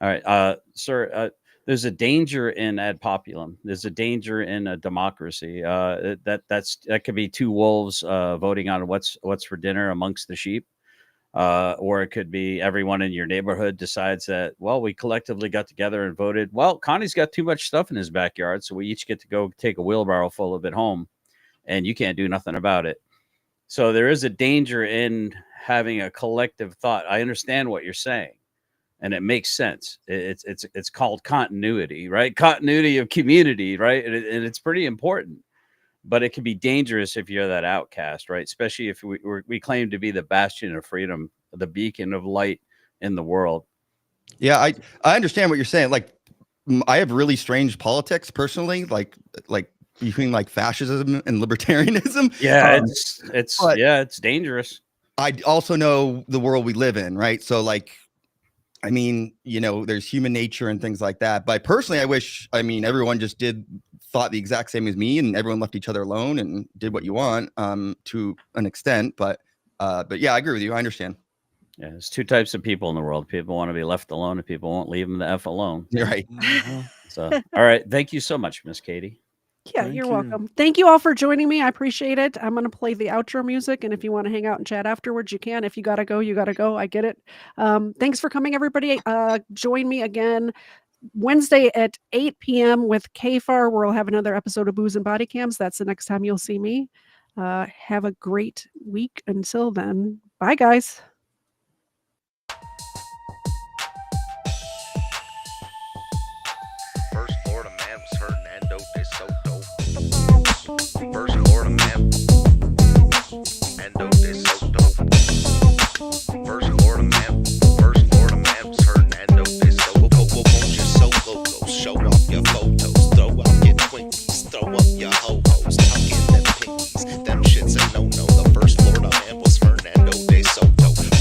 All right, sir. There's a danger in ad populum. There's a danger in a democracy. That could be two wolves voting on what's for dinner amongst the sheep. Or it could be everyone in your neighborhood decides that, well, we collectively got together and voted. Well, Connie's got too much stuff in his backyard, so we each get to go take a wheelbarrow full of it home, and you can't do nothing about it. So there is a danger in having a collective thought. I understand what you're saying, and it makes sense. It's called continuity, right? Continuity of community, right? And it's pretty important. But it can be dangerous if you're that outcast, right? Especially if we claim to be the bastion of freedom, the beacon of light in the world. Yeah, I understand what you're saying. Like, I have really strange politics personally, like between like fascism and libertarianism. Yeah, it's dangerous. I also know the world we live in, right? So like, I mean, there's human nature and things like that. But personally, I wish, everyone just thought the exact same as me, and everyone left each other alone and did what you want to an extent. But yeah, I agree with you. I understand. Yeah, there's two types of people in the world. People want to be left alone, and people won't leave them the F alone. You're right. So, all right. Thank you so much, Miss Katie. Yeah, you're welcome. Thank you all for joining me. I appreciate it. I'm going to play the outro music, and if you want to hang out and chat afterwards, you can. If you got to go, you got to go. I get it. Thanks for coming, everybody. Join me again Wednesday at 8 p.m. with KFARR, where we'll have another episode of Booze and Body Cams. That's the next time you'll see me. Have a great week. Until then, bye, guys. First Florida man was Fernando de Soto. First Florida man, Fernando de Soto. First Florida man was Fernando de Soto. Won't you so loco? Show off your photos, throw out your Twinkies, throw up your ho-hos, tuck in them pinkies. Them shits a no-no. The first Florida man was Fernando de Soto.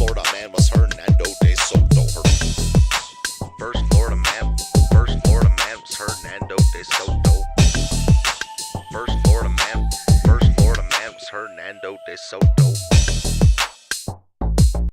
Florida man was Hernando